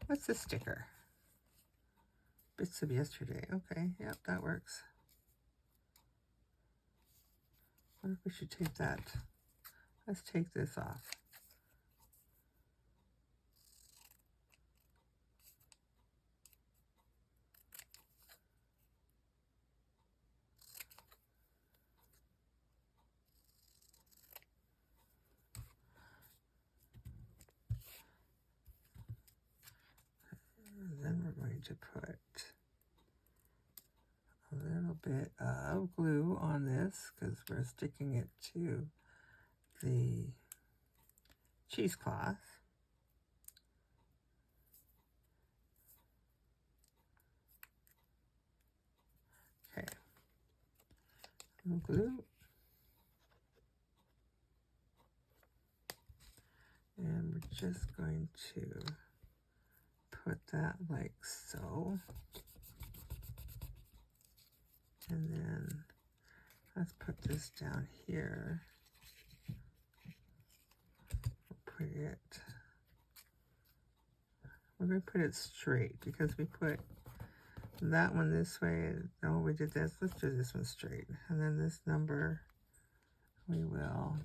What's this sticker? Bits of yesterday. Okay, yep, that works. I wonder if we should take that. Let's take this off. And then we're going to put a little bit of glue on this because we're sticking it to the cheesecloth. Okay, glue. And we're just going to put that like so. And then let's put this down here. We're going to put it straight because we put that one this way. No, we did this. Let's do this one straight. And then this number, we will,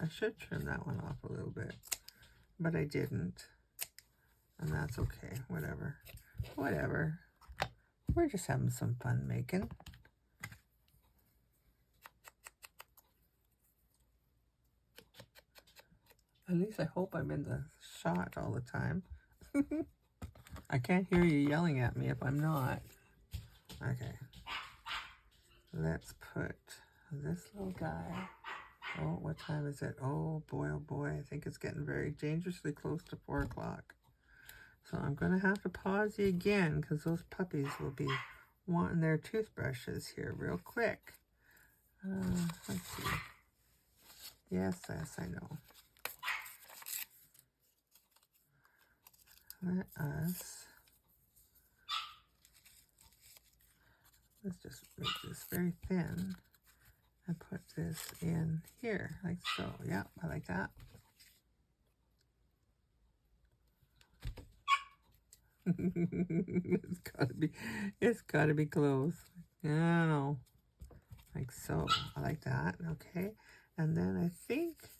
I should trim that one off a little bit, but I didn't. And that's okay. Whatever. Whatever. We're just having some fun making. At least I hope I'm in the shot all the time. I can't hear you yelling at me if I'm not. Okay. Let's put this little guy. Oh, what time is it? Oh boy, I think it's getting very dangerously close to 4 o'clock. So I'm going to have to pause you again because those puppies will be wanting their toothbrushes here real quick. Let's see. Yes, I know. Let's just make this very thin and put this in here like so. Yeah, I like that. It's gotta be close. I don't know. Like so. I like that. Okay. And then I think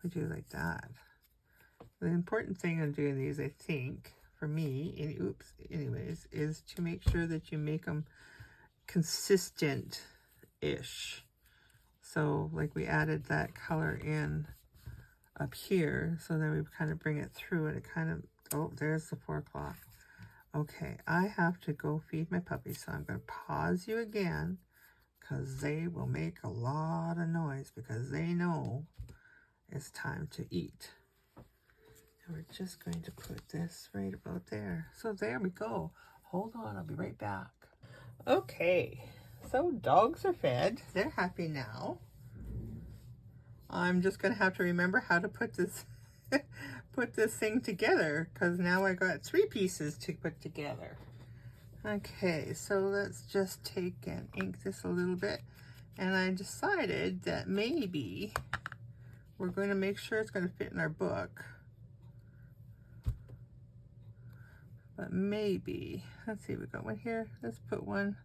we do like that. The important thing on doing these, I think, for me, anyways, is to make sure that you make them consistent-ish. So, like we added that color in up here, so then we kind of bring it through and it kind of, oh, there's the 4 o'clock. Okay, I have to go feed my puppy, so I'm going to pause you again because they will make a lot of noise because they know it's time to eat. And we're just going to put this right about there. So there we go. Hold on, I'll be right back. Okay, so dogs are fed. They're happy now. I'm just going to have to remember how to put this put this thing together because now I got 3 pieces to put together. Okay, so let's just take and ink this a little bit. And I decided that maybe we're going to make sure it's going to fit in our book. But maybe, let's see, we got one here. Let's put one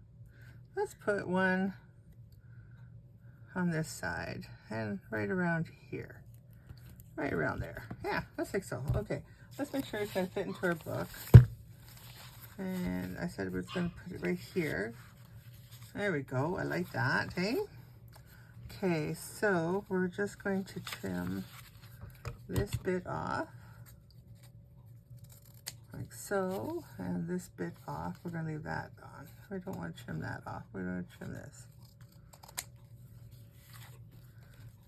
on this side and right around here. Right around there. Yeah, I think so. Okay, let's make sure it's going to fit into our book. And I said we're going to put it right here. There we go. I like that, hey? Okay, so we're just going to trim this bit off. Like so, and this bit off. We're going to leave that on. We don't want to trim that off. We're going to trim this.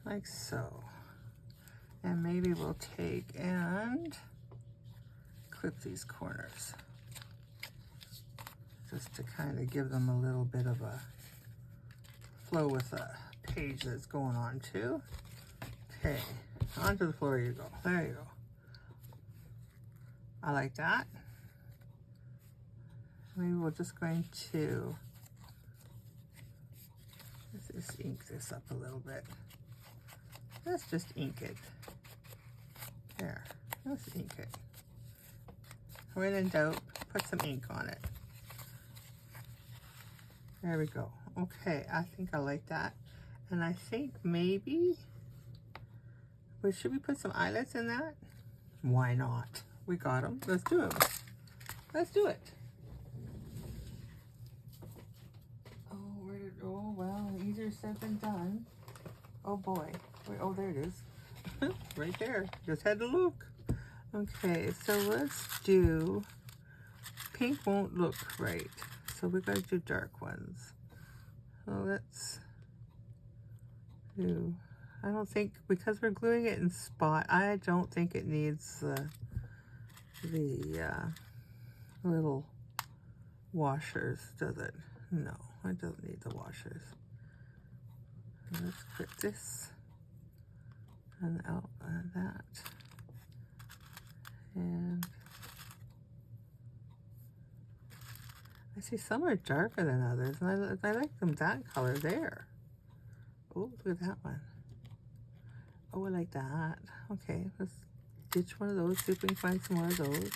Like so. And maybe we'll take and clip these corners. Just to kind of give them a little bit of a flow with the page that's going on too. Okay, onto the floor you go. There you go. I like that. Maybe we're just going to let's just ink this up a little bit. Let's just ink it. There, let's ink it. When in doubt, put some ink on it. There we go. Okay, I think I like that. And I think maybe, but should we put some eyelets in that? Why not? We got them. Let's do it. Let's do it. Oh, where did, oh, well, easier said than done. Oh boy. Wait, oh, there it is. Right there. Just had to look. Okay, so let's do, pink won't look right. So we're going to do dark ones. So let's do, I don't think, because we're gluing it in spot, I don't think it needs the little washers, does it? No, it doesn't need the washers. Let's put this and out and that. And I see some are darker than others, and I like them that color there. Oh, look at that one. Oh, I like that. Okay, let's ditch one of those, see if we can find some more of those.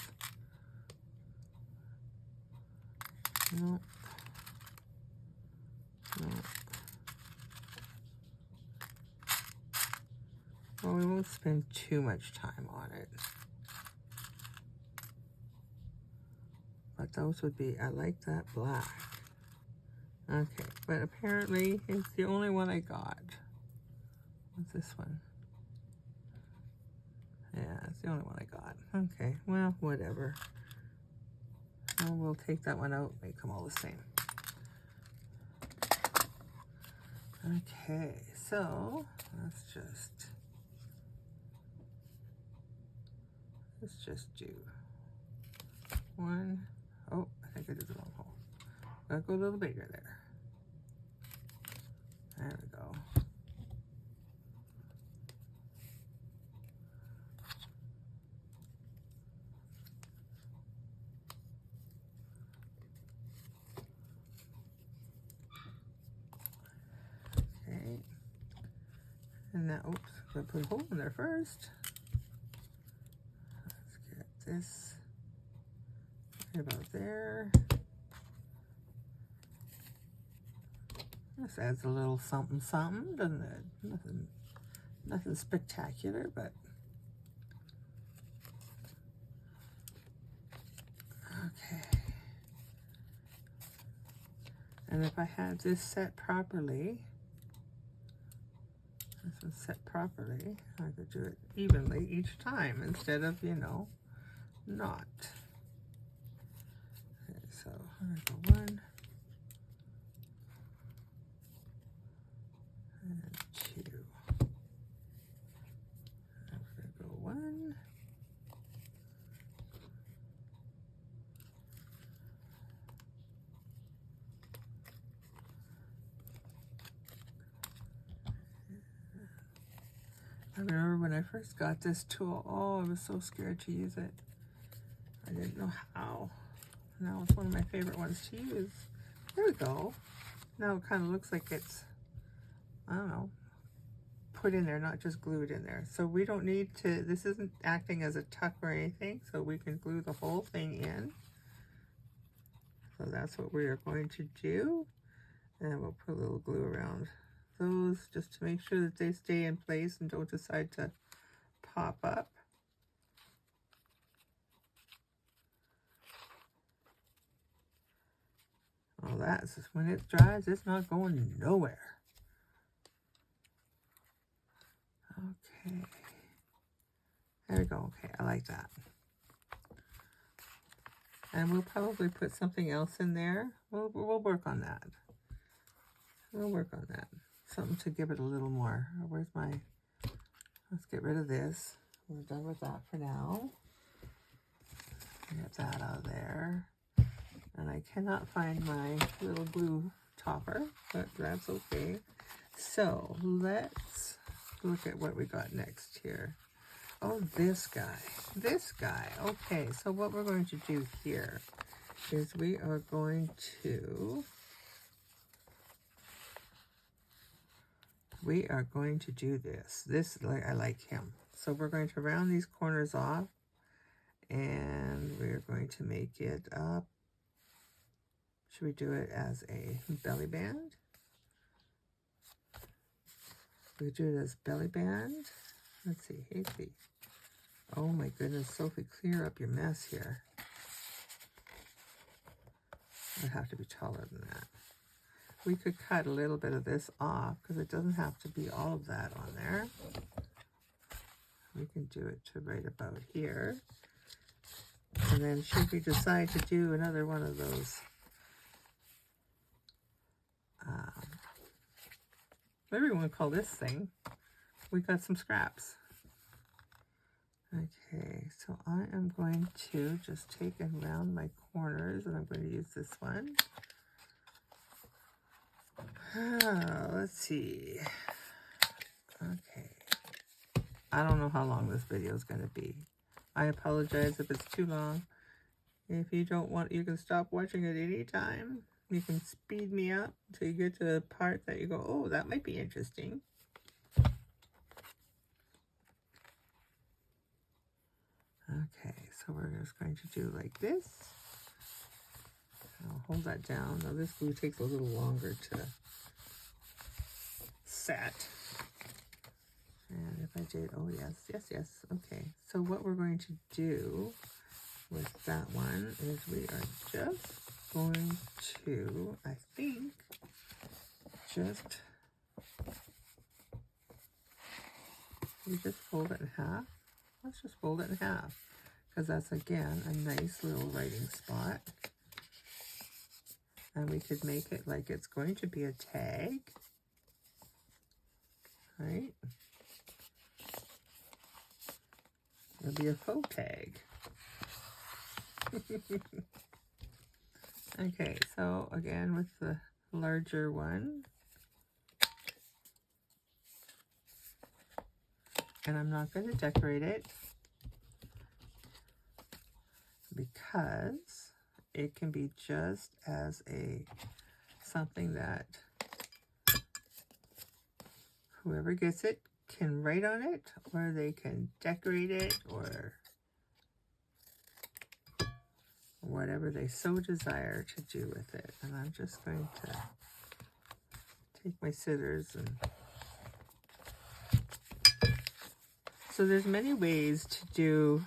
Nope. Nope. Well, we won't spend too much time on it. But those would be, I like that black. Okay, but apparently it's the only one I got. What's this one? Yeah, it's the only one I got. Okay, well, whatever. Well, we'll take that one out, make them all the same. Okay, so let's just do one. Oh, I think I did the wrong hole. Gotta go a little bigger there. There we go. Okay. And now, oops, gotta put a hole in there first. Let's get this right about there. This adds a little something something, doesn't it? Nothing spectacular, but okay. And if I had this set properly, this was set properly, I could do it evenly each time instead of, you know, not. Okay, so I'm gonna go one and two. And we're gonna go one. I remember when I first got this tool, oh, I was so scared to use it. I didn't know how. Now it's one of my favorite ones to use. There we go. Now it kind of looks like it's, I don't know, put in there, not just glued in there. So we don't need to, this isn't acting as a tuck or anything, so we can glue the whole thing in. So that's what we are going to do. And we'll put a little glue around those just to make sure that they stay in place and don't decide to pop up. Well, that's, when it dries, it's not going nowhere. Okay. There we go. Okay, I like that. And we'll probably put something else in there. We'll work on that. We'll work on that. Something to give it a little more. Where's my, let's get rid of this. We're done with that for now. Get that out of there. And I cannot find my little glue topper, but that's okay. So let's look at what we got next here. Oh, this guy. This guy. Okay, so what we're going to do here is we are going to do this. This, like, I like him. So we're going to round these corners off, and we're going to make it up Should we do it as a belly band? We do it as belly band. Let's see, Haley. Oh my goodness, Sophie, clear up your mess here. It'd have to be taller than that. We could cut a little bit of this off because it doesn't have to be all of that on there. We can do it to right about here. And then should we decide to do another one of those, whatever you want to call this thing, we got some scraps. Okay, so I am going to just take and round my corners, and I'm going to use this one. Let's see. Okay. I don't know how long this video is going to be. I apologize if it's too long. If you don't want, you can stop watching it anytime. You can speed me up until you get to the part that you go, oh, that might be interesting. Okay, so we're just going to do like this. I'll hold that down. Now this glue takes a little longer to set. And if I did, oh yes, yes, yes. Okay, so what we're going to do with that one is we are just going to, I think, we just fold it in half. Let's just fold it in half because that's, again, a nice little writing spot. And we could make it like it's going to be a tag, right? It'll be a faux tag. Okay, so again with the larger one. And I'm not going to decorate it because it can be just as a something that whoever gets it can write on it, or they can decorate it, or whatever they so desire to do with it. And I'm just going to take my scissors and so there's many ways to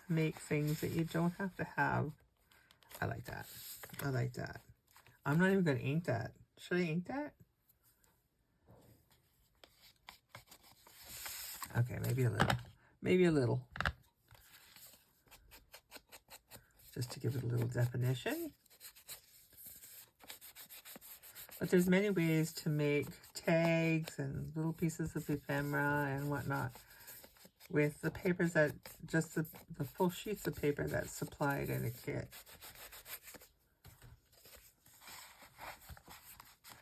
make things that you don't have to have. I like that. I like that. I'm not even going to ink that. Should I ink that? Okay, maybe a little. Maybe a little. Just to give it a little definition. But there's many ways to make tags and little pieces of ephemera and whatnot with the papers that, just the full sheets of paper that's supplied in a kit.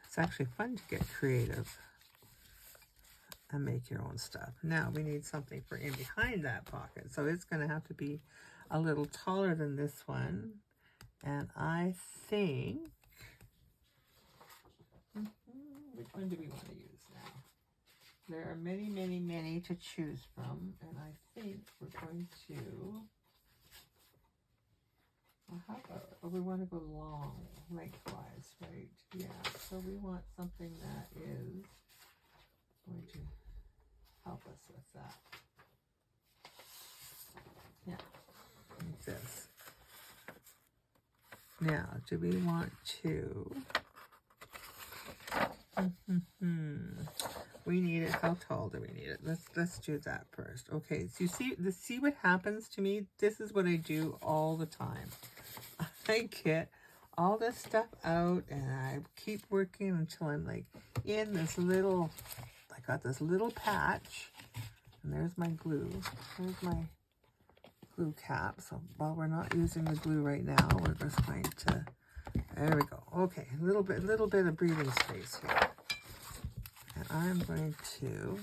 It's actually fun to get creative and make your own stuff. Now we need something for in behind that pocket. So it's going to have to be a little taller than this one. And I think, which one do we want to use now? There are many, many, many to choose from. And I think we're going to, well, how about, oh, we want to go long, lengthwise, right? Yeah, so we want something that is going to help us with that. Yeah, like this. Now, do we want to, we need it, how tall do we need it? Let's do that first. Okay, so you see what happens to me? This is what I do all the time. I get all this stuff out and I keep working until I'm like in this little, I got this little patch, and there's my glue. There's my glue cap. So while we're not using the glue right now, we're just going to, there we go. Okay, a little bit of breathing space here. And I'm going to,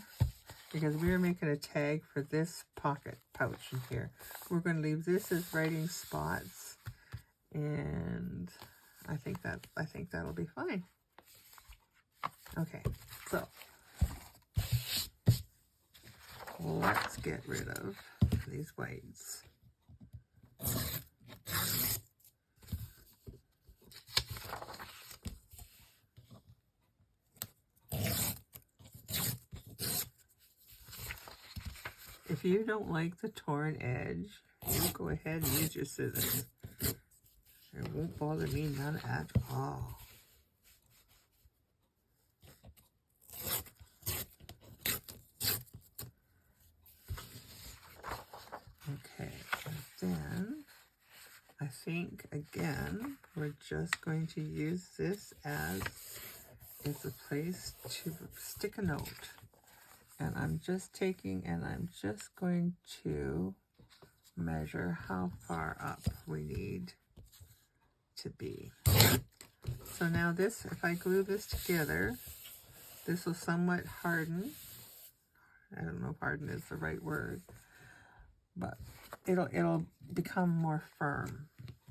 because we're making a tag for this pocket pouch in here, we're going to leave this as writing spots, and I think that'll be fine. Okay, so let's get rid of these whites. if you don't like the torn edge, you go ahead and use your scissors. It won't bother me none at all. Okay, and then I think again we're just going to use this as it's a place to stick a note. And I'm just taking and I'm just going to measure how far up we need to be. So now this, if I glue this together, this will somewhat harden. I don't know if harden is the right word, but it'll become more firm.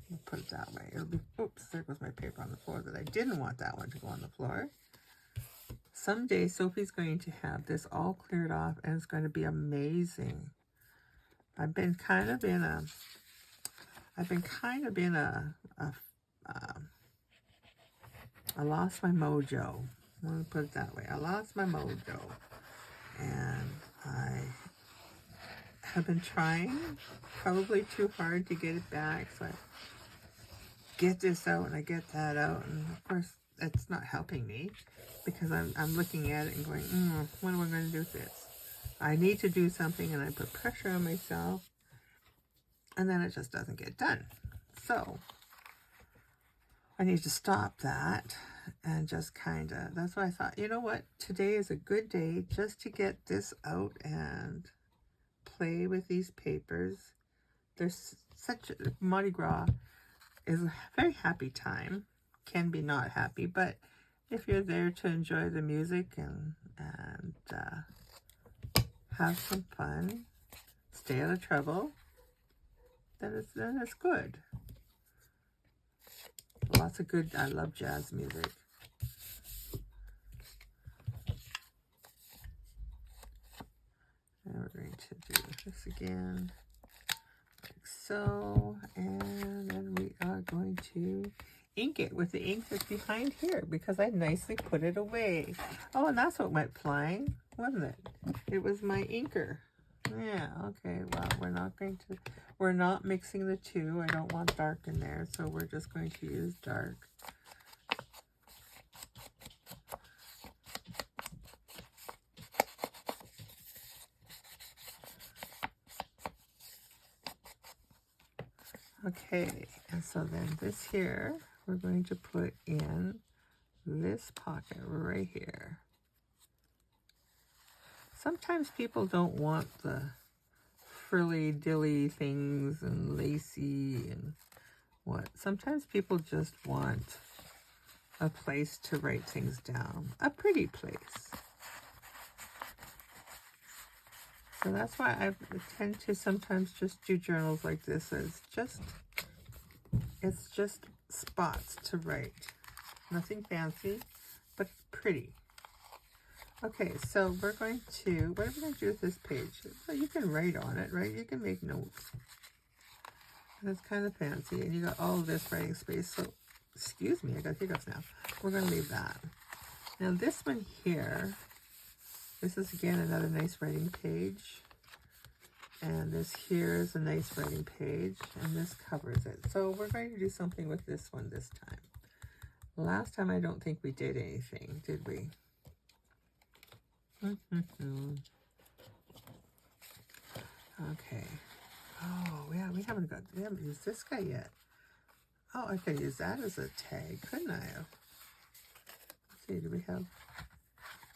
We'll put it that way. It'll be, oops, there goes my paper on the floor that I didn't want that one to go on the floor. Someday Sophie's going to have this all cleared off and it's going to be amazing. I've been kind of in a I lost my mojo. I'm going to put it that way. I lost my mojo. And I have been trying probably too hard to get it back. So I get this out and I get that out. And of course, it's not helping me because I'm looking at it and going, what am I going to do with this? I need to do something and I put pressure on myself and then it just doesn't get done. So I need to stop that and just kind of, that's why I thought, you know what, today is a good day just to get this out and play with these papers. There's such a, Mardi Gras is a very happy time, can be not happy, but if you're there to enjoy the music and have some fun, stay out of trouble, then it's good. Lots of good, I love jazz music. And we're going to do this again, like so, and then we are going to ink it with the ink that's behind here because I nicely put it away. Oh, and that's what went flying, wasn't it? It was my inker. Yeah, okay, well, we're not mixing the two. I don't want dark in there, so we're just going to use dark. Okay, and so then this here, we're going to put in this pocket right here. Sometimes people don't want the frilly-dilly things and lacy and what. Sometimes people just want a place to write things down, a pretty place. So that's why I tend to sometimes just do journals like this. It's just spots to write. Nothing fancy, but pretty. Okay, so we're going to, what are we going to do with this page? Well, you can write on it, right? You can make notes. And it's kind of fancy, and you got all of this writing space. So, excuse me, I got hiccups now. We're going to leave that. Now this one here, this is again another nice writing page. And this here is a nice writing page, and this covers it. So we're going to do something with this one this time. Last time I don't think we did anything, did we? Okay. Oh, yeah, we haven't used this guy yet. Oh, I could use that as a tag, couldn't I have? Let's see, do we have...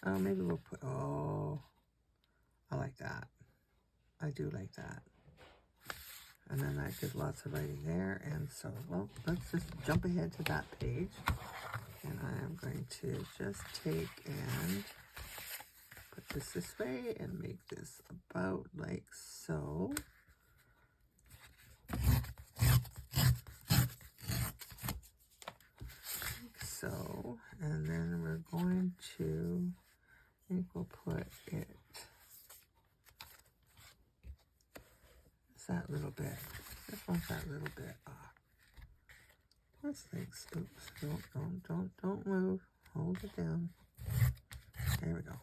Oh, maybe we'll put... Oh, I like that. I do like that. And then that gives lots of writing there. And so, well, let's just jump ahead to that page. And I am going to just take and put this way and make this about like so. Like so. And then we're going to, I think we'll put it, that little bit. Just want that little bit off. Let's think. Oops. Don't move. Hold it down. There we go.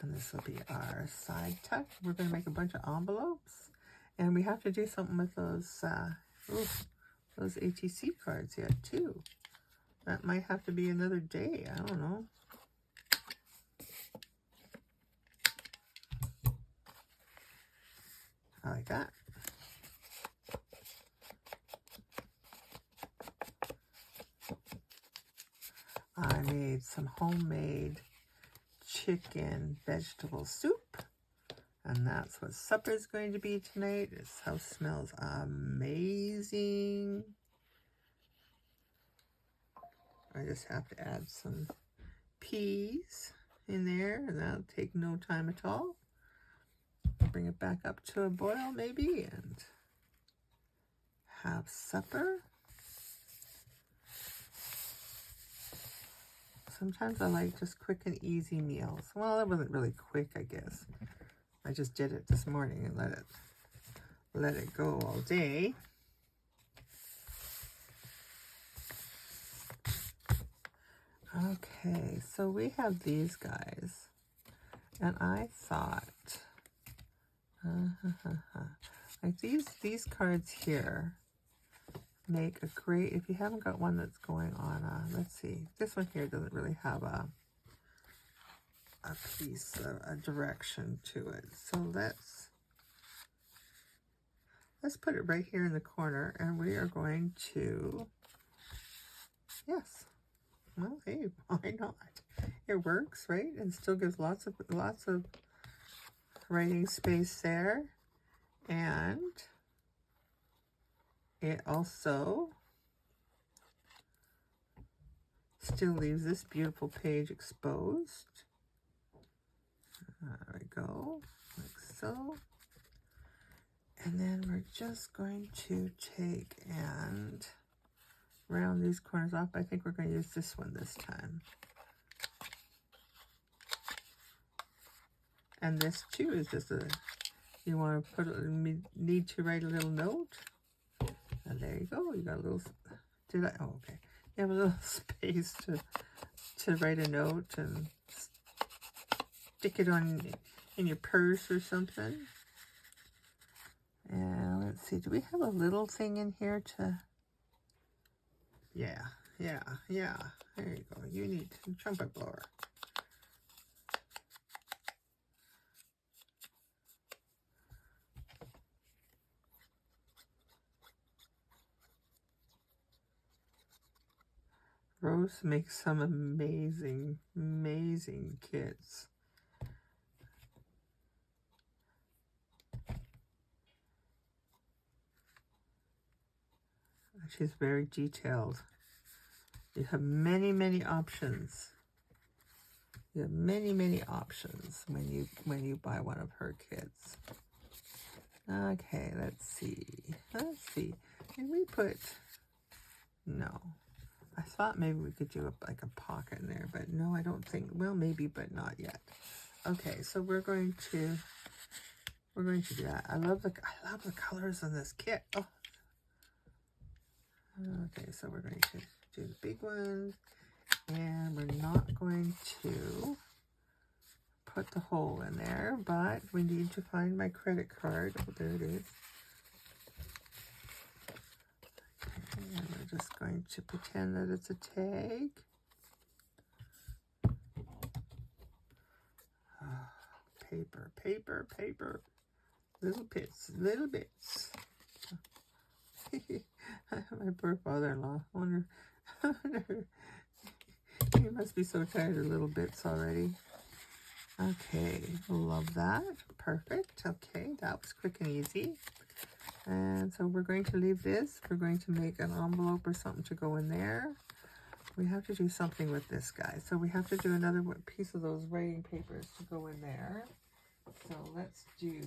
And this will be our side tuck. We're going to make a bunch of envelopes. And we have to do something with those ATC cards yet too. That might have to be another day. I don't know. I like that. I made some homemade chicken vegetable soup. And that's what supper's going to be tonight. This house smells amazing. I just have to add some peas in there, and that'll take no time at all. Bring it back up to a boil maybe, and have supper. Sometimes I like just quick and easy meals. Well, it wasn't really quick, I guess. I just did it this morning and let it go all day. Okay, so we have these guys, and I thought, like these cards here make a great, if you haven't got one that's going on, let's see, this one here doesn't really have a piece of a direction to it. So let's put it right here in the corner, and we are going to, yes, well, hey, why not? It works, right? And still gives lots of writing space there, and it also still leaves this beautiful page exposed. There we go, like so. And then we're just going to take and round these corners off. I think we're going to use this one this time. And this too is just you want to need to write a little note. And there you go. You got a little, oh, okay. You have a little space to write a note and stick it on in your purse or something. And let's see, do we have a little thing in here to, yeah. There you go. You need a trumpet blower. Rose makes some amazing kits. She's very detailed. You have many options. You have many options when you buy one of her kits. Okay, let's see. Can we put, no. I thought maybe we could do like a pocket in there, but no, I don't think, well, maybe, but not yet. Okay, so we're going to do that. I love the colors on this kit. Oh. Okay, so we're going to do the big one, and we're not going to put the hole in there, but we need to find my credit card. Oh, there it is. Okay, and we're just going to pretend that it's a tag. Oh, paper. Little bits. My poor father-in-law. I wonder, he must be so tired of little bits already. Okay, love that. Perfect. Okay, that was quick and easy. And so we're going to leave this. We're going to make an envelope or something to go in there. We have to do something with this guy. So we have to do another piece of those writing papers to go in there. So let's do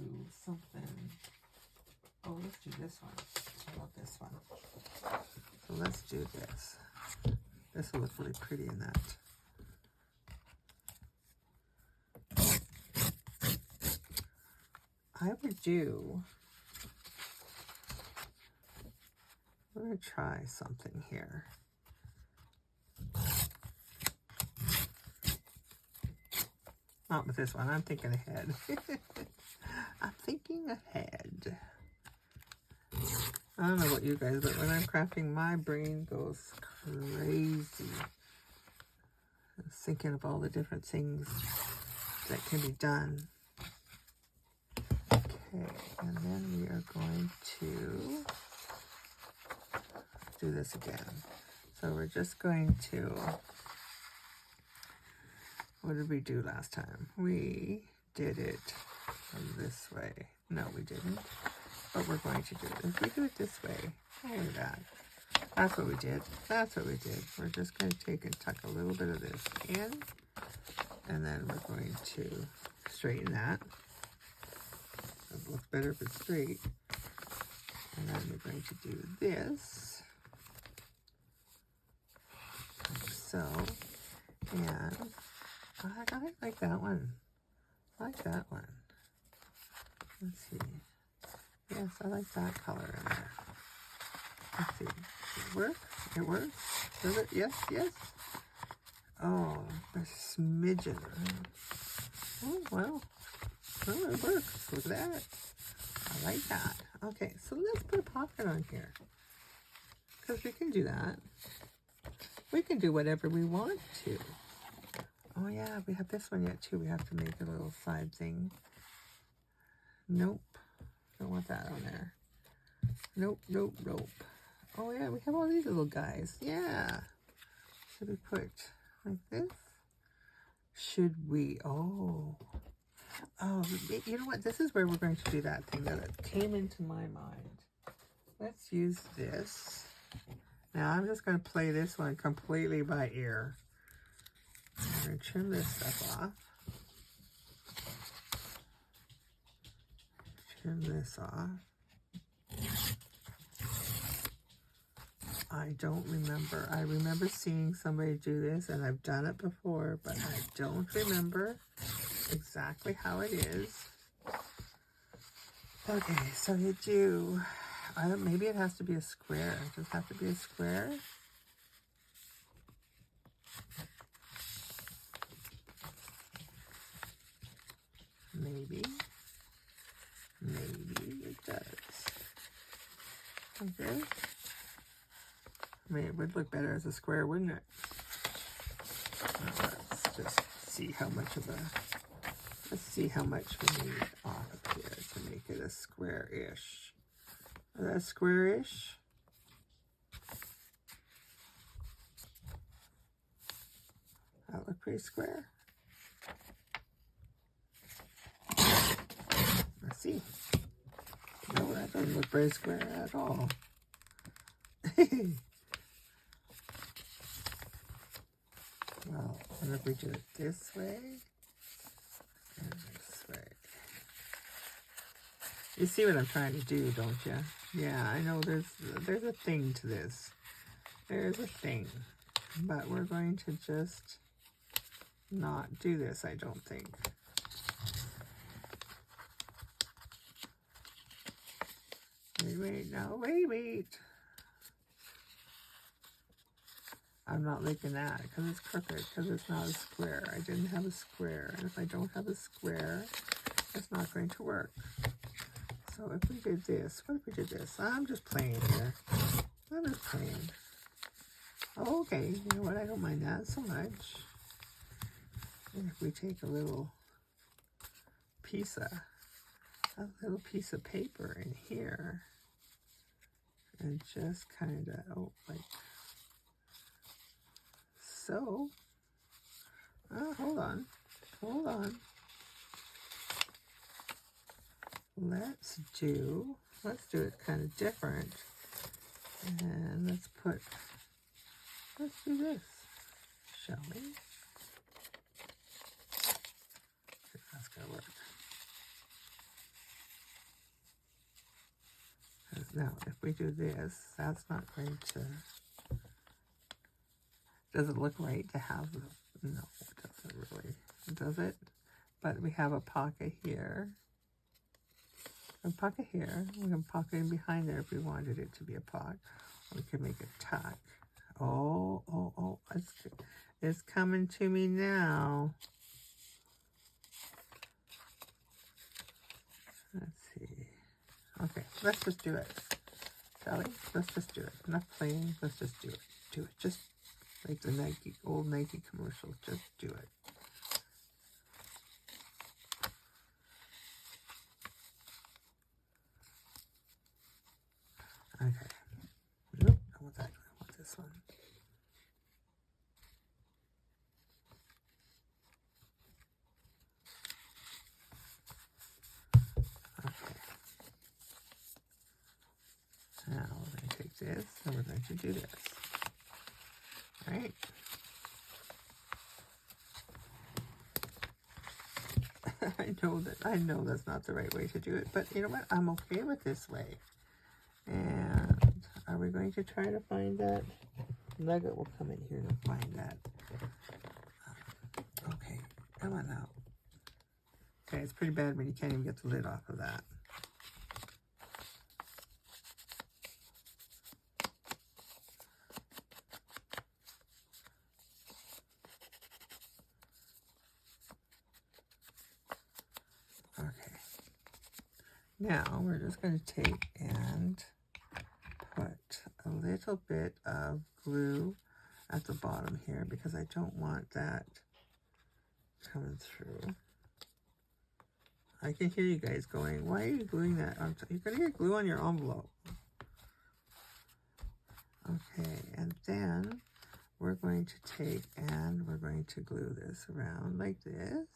something. Oh, let's do this one. I love this one. So let's do this. This will look really pretty in that. I would do, we're going to try something here. Not with this one. I'm thinking ahead. I'm thinking ahead. I don't know about you guys, but when I'm crafting, my brain goes crazy. I'm thinking of all the different things that can be done. Okay, and then we are going to do this again. So we're just going to, what did we do last time? We did it this way. No, we didn't. But we're going to do it. If we do it this way, oh, look at that. That's what we did. That's what we did. We're just going to take and tuck a little bit of this in. And then we're going to straighten that. It looks better if it's straight. And then we're going to do this. Like so. And I like that one. I like that one. Let's see. Yes, I like that color in there. Let's see. Does it work? It works? Does it? Yes, yes. Oh, a smidgen. Oh, well. Oh, it works. Look at that. I like that. Okay, so let's put a pocket on here. Because we can do that. We can do whatever we want to. Oh, yeah, we have this one yet, too. We have to make a little side thing. Nope. Don't want that on there. Nope, nope, nope. Oh, yeah, we have all these little guys. Yeah. Should we put like this? Should we? Oh, you know what? This is where we're going to do that thing that came into my mind. Let's use this. Now, I'm just going to play this one completely by ear. I'm going to trim this stuff off. Trim this off. I don't remember. I remember seeing somebody do this, and I've done it before, but I don't remember exactly how it is. Okay, so you do, maybe it has to be a square. Does it have to be a square? Maybe. Maybe it does. Like this. I mean, it would look better as a square, wouldn't it? Now, let's just see how much of a, let's see how much we need off of here to make it a square-ish. Is that square-ish? That look pretty square. Let's see. No, that doesn't look very square at all. Well, what if we do it this way and this way? You see what I'm trying to do, don't you? Yeah, I know there's a thing to this. There's a thing. But we're going to just not do this, I don't think. Wait, no, wait. I'm not making that because it's crooked, because it's not a square. I didn't have a square, and if I don't have a square, it's not going to work. So if we did this, what if we did this? I'm just playing here. I'm just playing. Oh, okay, you know what? I don't mind that so much. And if we take a little piece of paper in here, and just kind of, like so. Hold on. Let's do it kind of different. And let's do this, shall we? If that's gonna work. Now, if we do this, that's not going to, does it look right to have the, no, it doesn't really, does it? But we have a pocket here. A pocket here. We can pocket in behind there if we wanted it to be a pocket. We could make it tuck. Oh, it's coming to me now. Okay, let's just do it. Shall we? Let's just do it. Enough playing. Let's just do it. Do it. Just like the Nike, old Nike commercials. Just do it. Okay. Nope, I want that. I want this one. Okay. Now we're going to take this and we're going to do this. All right. I know that's not the right way to do it, but you know what? I'm okay with this way. And are we going to try to find that? Nugget will come in here to find that. Okay, come on now. Okay, it's pretty bad when you can't even get the lid off of that. Okay. Now we're just going to take and put a little bit of glue at the bottom here because I don't want that coming through. I can hear you guys going, why are you gluing that? You're going to get glue on your envelope. Okay, and then we're going to take and we're going to glue this around like this.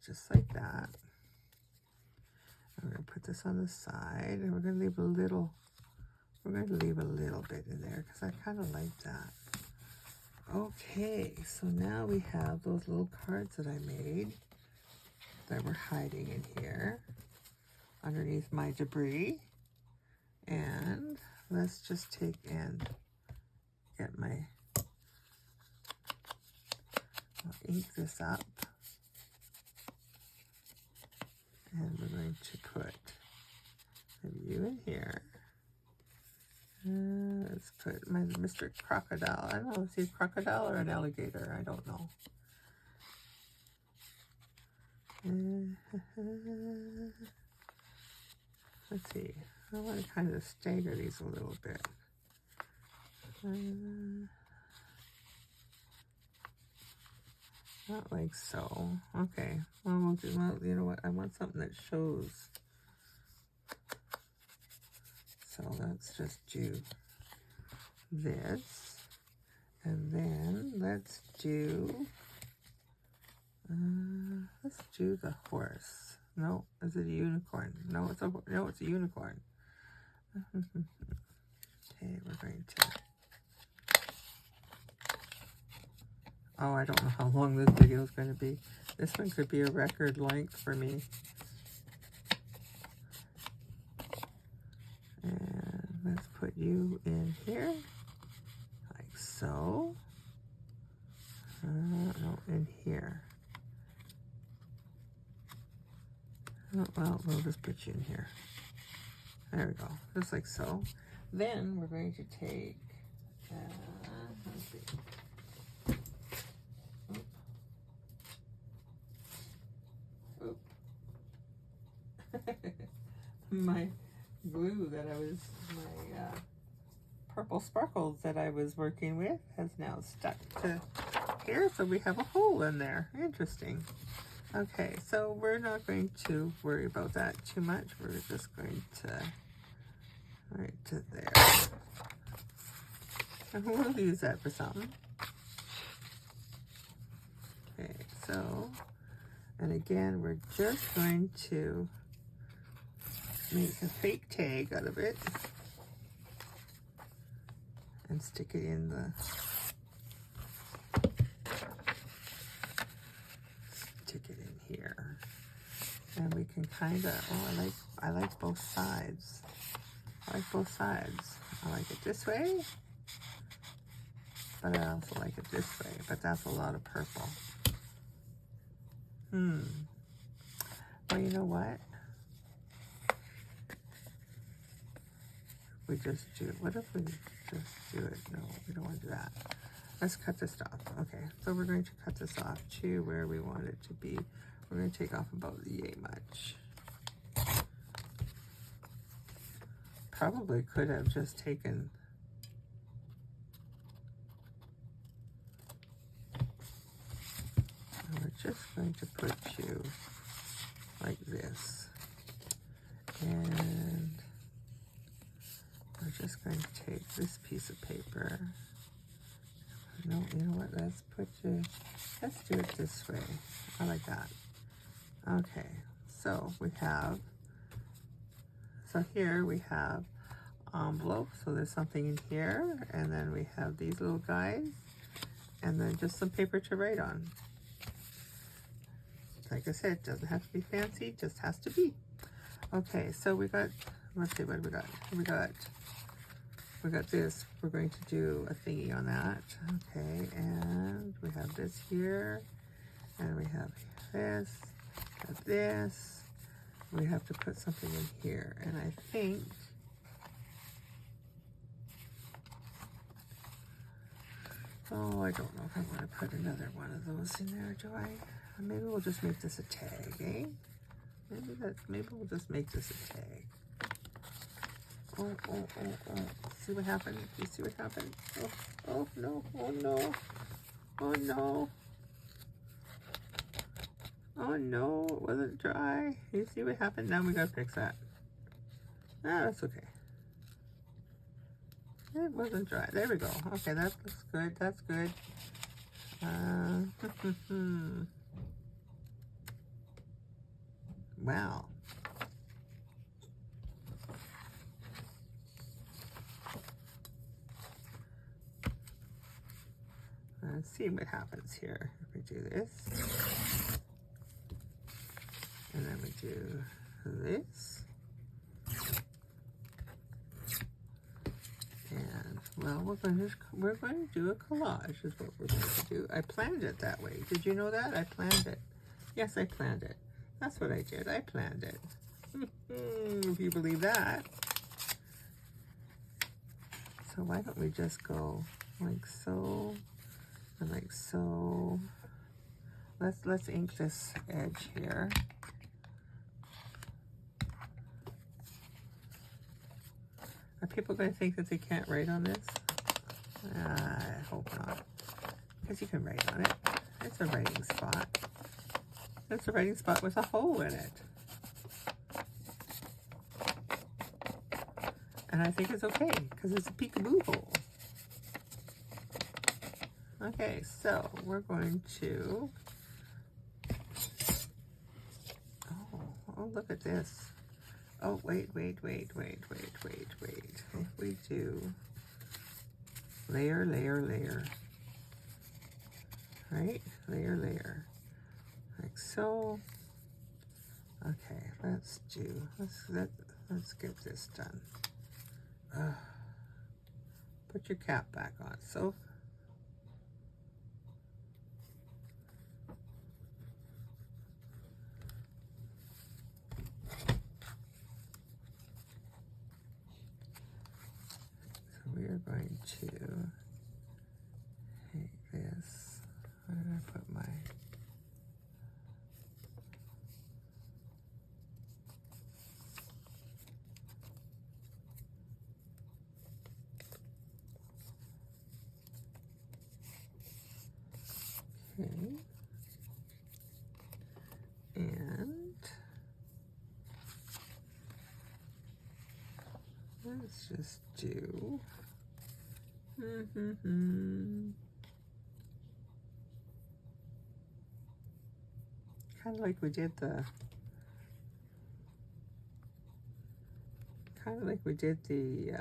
Just like that. And we're going to put this on the side and we're going to leave a little, bit in there because I kind of like that. Okay, so now we have those little cards that I made that were hiding in here underneath my debris. And let's just take and get my, I'll ink this up. And we're going to put maybe you in here. Let's put my Mr. Crocodile. I don't know, is he a crocodile or an alligator? I don't know. Let's see. I want to kind of stagger these a little bit. Not like so. Okay. Well, we'll do, well, you know what? I want something that shows. So let's just do this. And then let's do the horse. No, is it a unicorn? No, it's a unicorn. Okay, we're going to. Oh, I don't know how long this video is going to be. This one could be a record length for me. And let's put you in here, like so. No, in here. Oh, well, we'll just put you in here. There we go, just like so. Then we're going to take, let's see. Oop. My glue that I was, my purple sparkles that I was working with has now stuck to here, so we have a hole in there. Interesting. Okay, so we're not going to worry about that too much. We're just going to right to there. And we'll use that for something. Okay, so, and again, we're just going to make a fake tag out of it and stick it in the here. And we can kind of, oh, I like both sides. I like both sides. I like it this way, but I also like it this way, but that's a lot of purple. Well, you know what? We just do, what if we just do it? No, we don't want to do that. Let's cut this off. Okay, so we're going to cut this off to where we want it to be. We're going to take off about yay much. probably could have just taken we're just going to put you like this, and we're just going to take this piece of paper. No, you know what, let's do it this way. I like that. Okay, so here we have envelope, so there's something in here, and then we have these little guys, and then just some paper to write on. Like I said, it doesn't have to be fancy, it just has to be. Okay, so we got, let's see, what we got? We got this. We're going to do a thingy on that. Okay, and we have this here, and we have this. We have to put something in here, and I think I don't know if I want to put another one of those in there, do I? Maybe we'll just make this a tag, eh? Maybe we'll just make this a tag. Oh. See what happened? You see what happened? Oh no, oh no. Oh no. Oh no, it wasn't dry. You see what happened? Now we gotta fix that. Ah, that's okay. It wasn't dry. There we go. Okay, that looks good. That's good. Wow. Let's see what happens here. If we do this, and then we do this, and well, we're going to do a collage is what we're going to do. I planned it that way. Did you know that? I planned it. Yes, I planned it. That's what I did. I planned it. If you believe that. So why don't we just go like so and like so. Let's ink this edge here. Are people going to think that they can't write on this? I hope not. Because you can write on it. It's a writing spot. It's a writing spot with a hole in it. And I think it's okay, because it's a peekaboo hole. Okay, so we're going to... Oh, look at this. Oh, wait. If we do layer, right? Layer, like so. Okay, let's get this done. Put your cap back on. So we are going to take this. Where did I put my... Okay. And let's just do... Kind of like we did the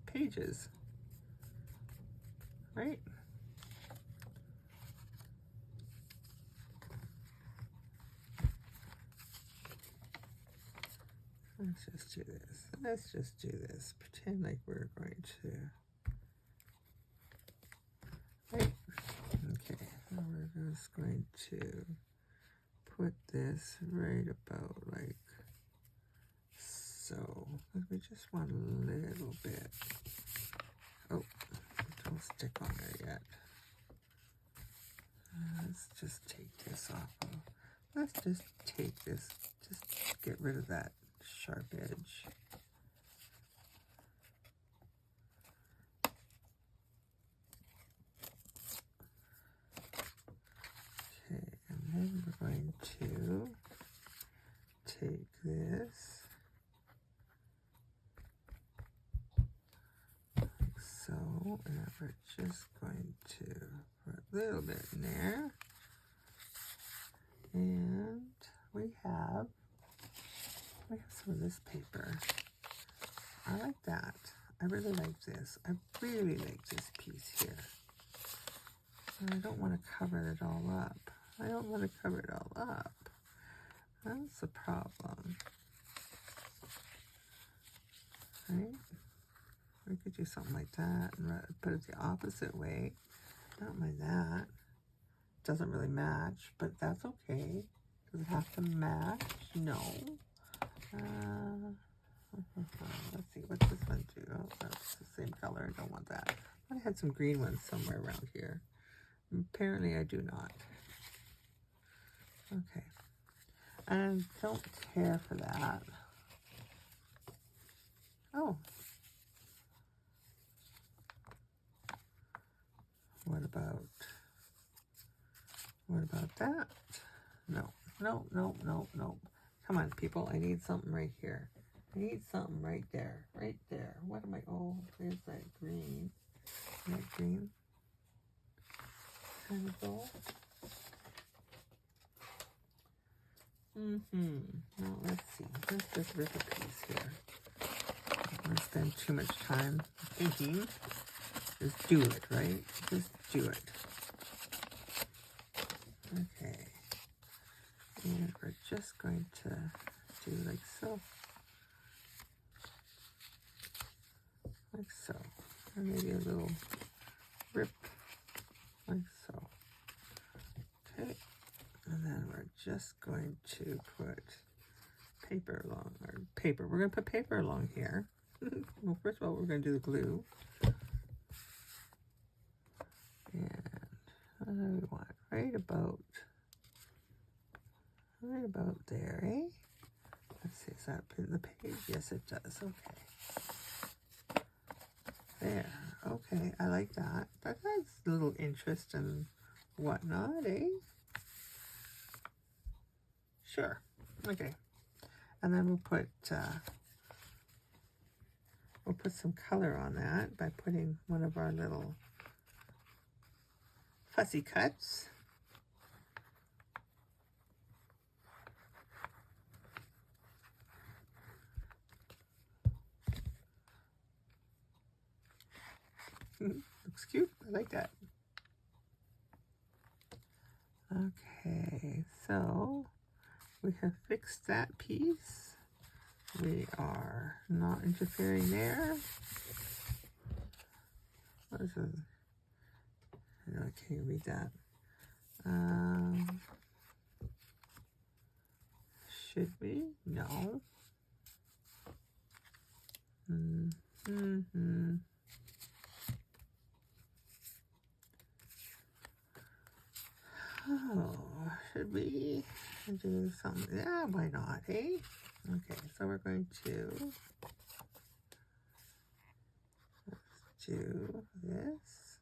pages, right? Let's just do this. Let's just do this. Pretend like we're going to. Right. Okay. Now we're just going to put this right about like so. We just want a little bit. Oh, don't stick on there yet. Let's just take this off. Let's just take this. Just get rid of that sharp edge. And we're going to take this like so, and we're just going to put a little bit in there. And we have some of this paper. I like that. I really like this. I really like this piece here. And I don't want to cover it all up. I don't want to cover it all up. That's the problem. Right? We could do something like that and put it the opposite way. I don't mind that. Doesn't really match, but that's okay. Does it have to match? No. Let's see, what's this one do? Oh, that's the same color. I don't want that. I had some green ones somewhere around here. Apparently I do not. Okay. And don't care for that. Oh. What about that? No. Come on, people. I need something right here. I need something right there. Right there. What am I? Oh, there's that green. That green. Carnevale. Now, let's see. Let's just rip a piece here. I don't want to spend too much time thinking. Just do it, right? Just do it. Okay. And we're just going to do like so. Like so. And maybe a little rip. Like so. Okay. And then we're just going to put paper along, or paper. We're going to put paper along here. Well, first of all, we're going to do the glue. And what do we want? Right about there, eh? Let's see, is that in the page? Yes, it does. Okay. There. Okay, I like that. That has a little interest and whatnot, eh? Sure. Okay. And then we'll put some color on that by putting one of our little fussy cuts. Looks cute. I like that. Okay, so we have fixed that piece. We are not interfering there. What is it? I can't read that. Should we? No. Oh, should we do something? Yeah, why not, eh? Okay, so we're going to do this.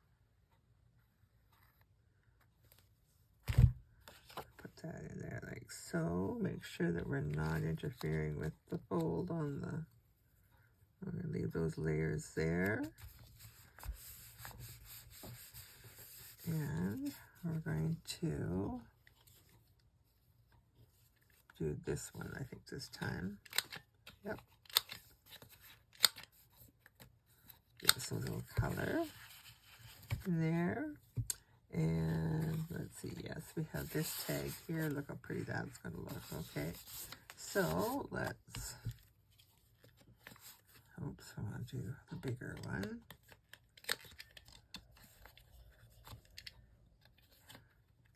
Put that in there like so. Make sure that we're not interfering with the fold on the... I'm going to leave those layers there. And we're going to do this one, I think, this time. Yep. Give us a little color in there. And let's see, yes, we have this tag here. Look how pretty that's going to look. Okay. So let's... Oops, I want to do the bigger one.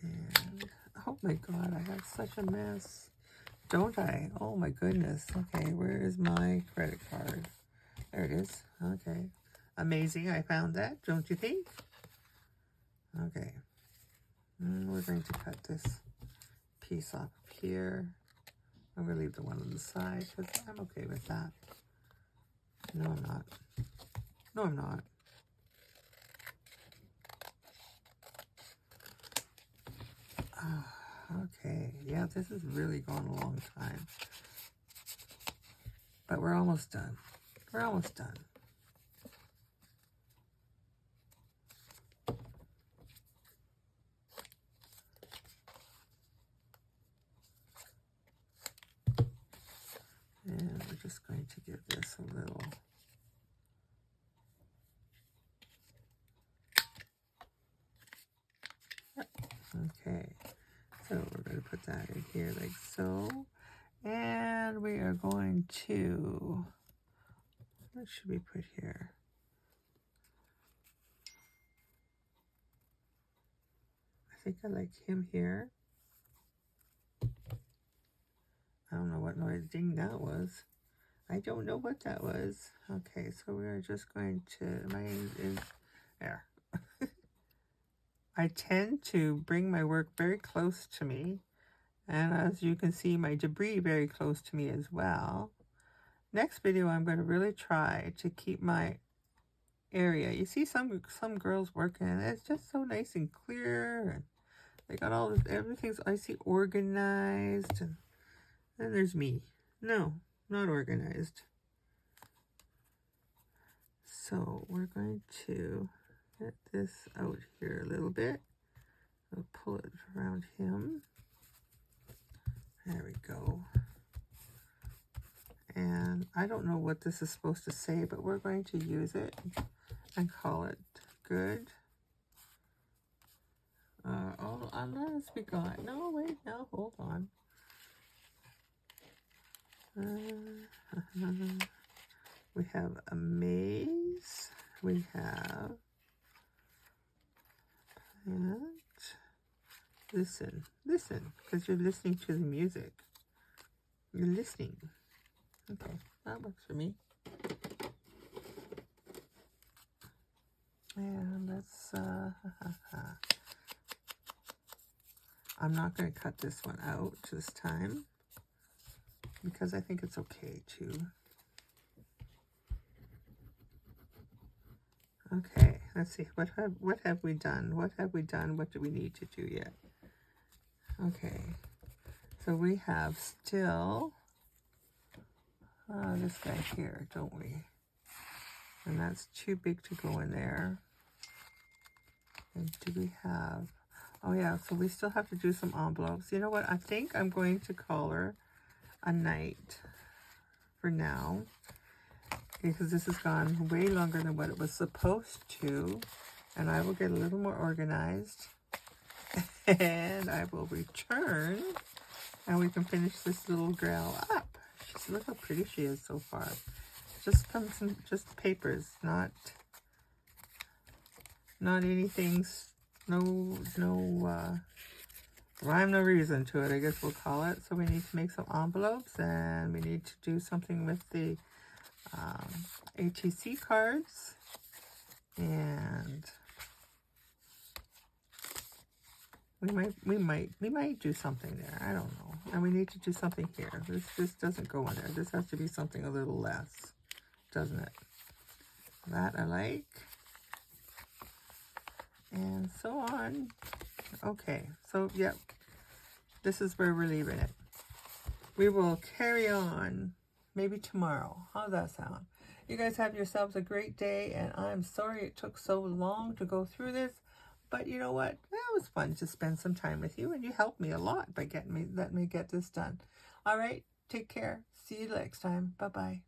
And, oh my God, I have such a mess. Don't I? Oh my goodness. Okay, where is my credit card? There it is. Okay. Amazing, I found that, don't you think? Okay. And we're going to cut this piece off here. I'm going to leave the one on the side because I'm okay with that. No, I'm not. No, I'm not. Okay, yeah, this is really going a long time. But we're almost done. We're almost done. And we're just going to give this a little. Okay, so we're going to put that in here like so. And we are going to, what should we put here? I think I like him here. I don't know what noise ding that was. I don't know what that was. Okay, so we're just going to, there. I tend to bring my work very close to me. And as you can see, my debris very close to me as well. Next video, I'm going to really try to keep my area. You see some girls working, and it's just so nice and clear. And they got all this, everything's, I see, organized. And then there's me. No, not organized. So we're going to get this out here a little bit. I'll pull it around him. There we go. And I don't know what this is supposed to say, but we're going to use it and call it good. Oh, unless we got, no, wait, no, hold on. We have amaze. We have plant. Listen, because you're listening to the music. You're listening. Okay, that works for me. And let's, I'm not going to cut this one out this time because I think it's okay too. Okay, let's see, what have we done? What have we done? What do we need to do yet? Okay, so we have still this guy here, don't we? And that's too big to go in there. And do we have, oh yeah, so we still have to do some envelopes. You know what, I think I'm going to call her a night for now, because this has gone way longer than what it was supposed to, and I will get a little more organized, and I will return, and we can finish this little girl up. Look how pretty she is so far. Just some papers, not anything, no rhyme, no reason to it, I guess we'll call it. So we need to make some envelopes, and we need to do something with the ATC cards, and we might do something there. I don't know. And we need to do something here. This doesn't go in there. This has to be something a little less, doesn't it? That I like. And so on. Okay, so yep, this is where we're leaving it. We will carry on maybe tomorrow. How's that sound? You guys have yourselves a great day, and I'm sorry it took so long to go through this, but you know what? It was fun to spend some time with you, and you helped me a lot by letting me get this done. All right, take care. See you next time. Bye-bye.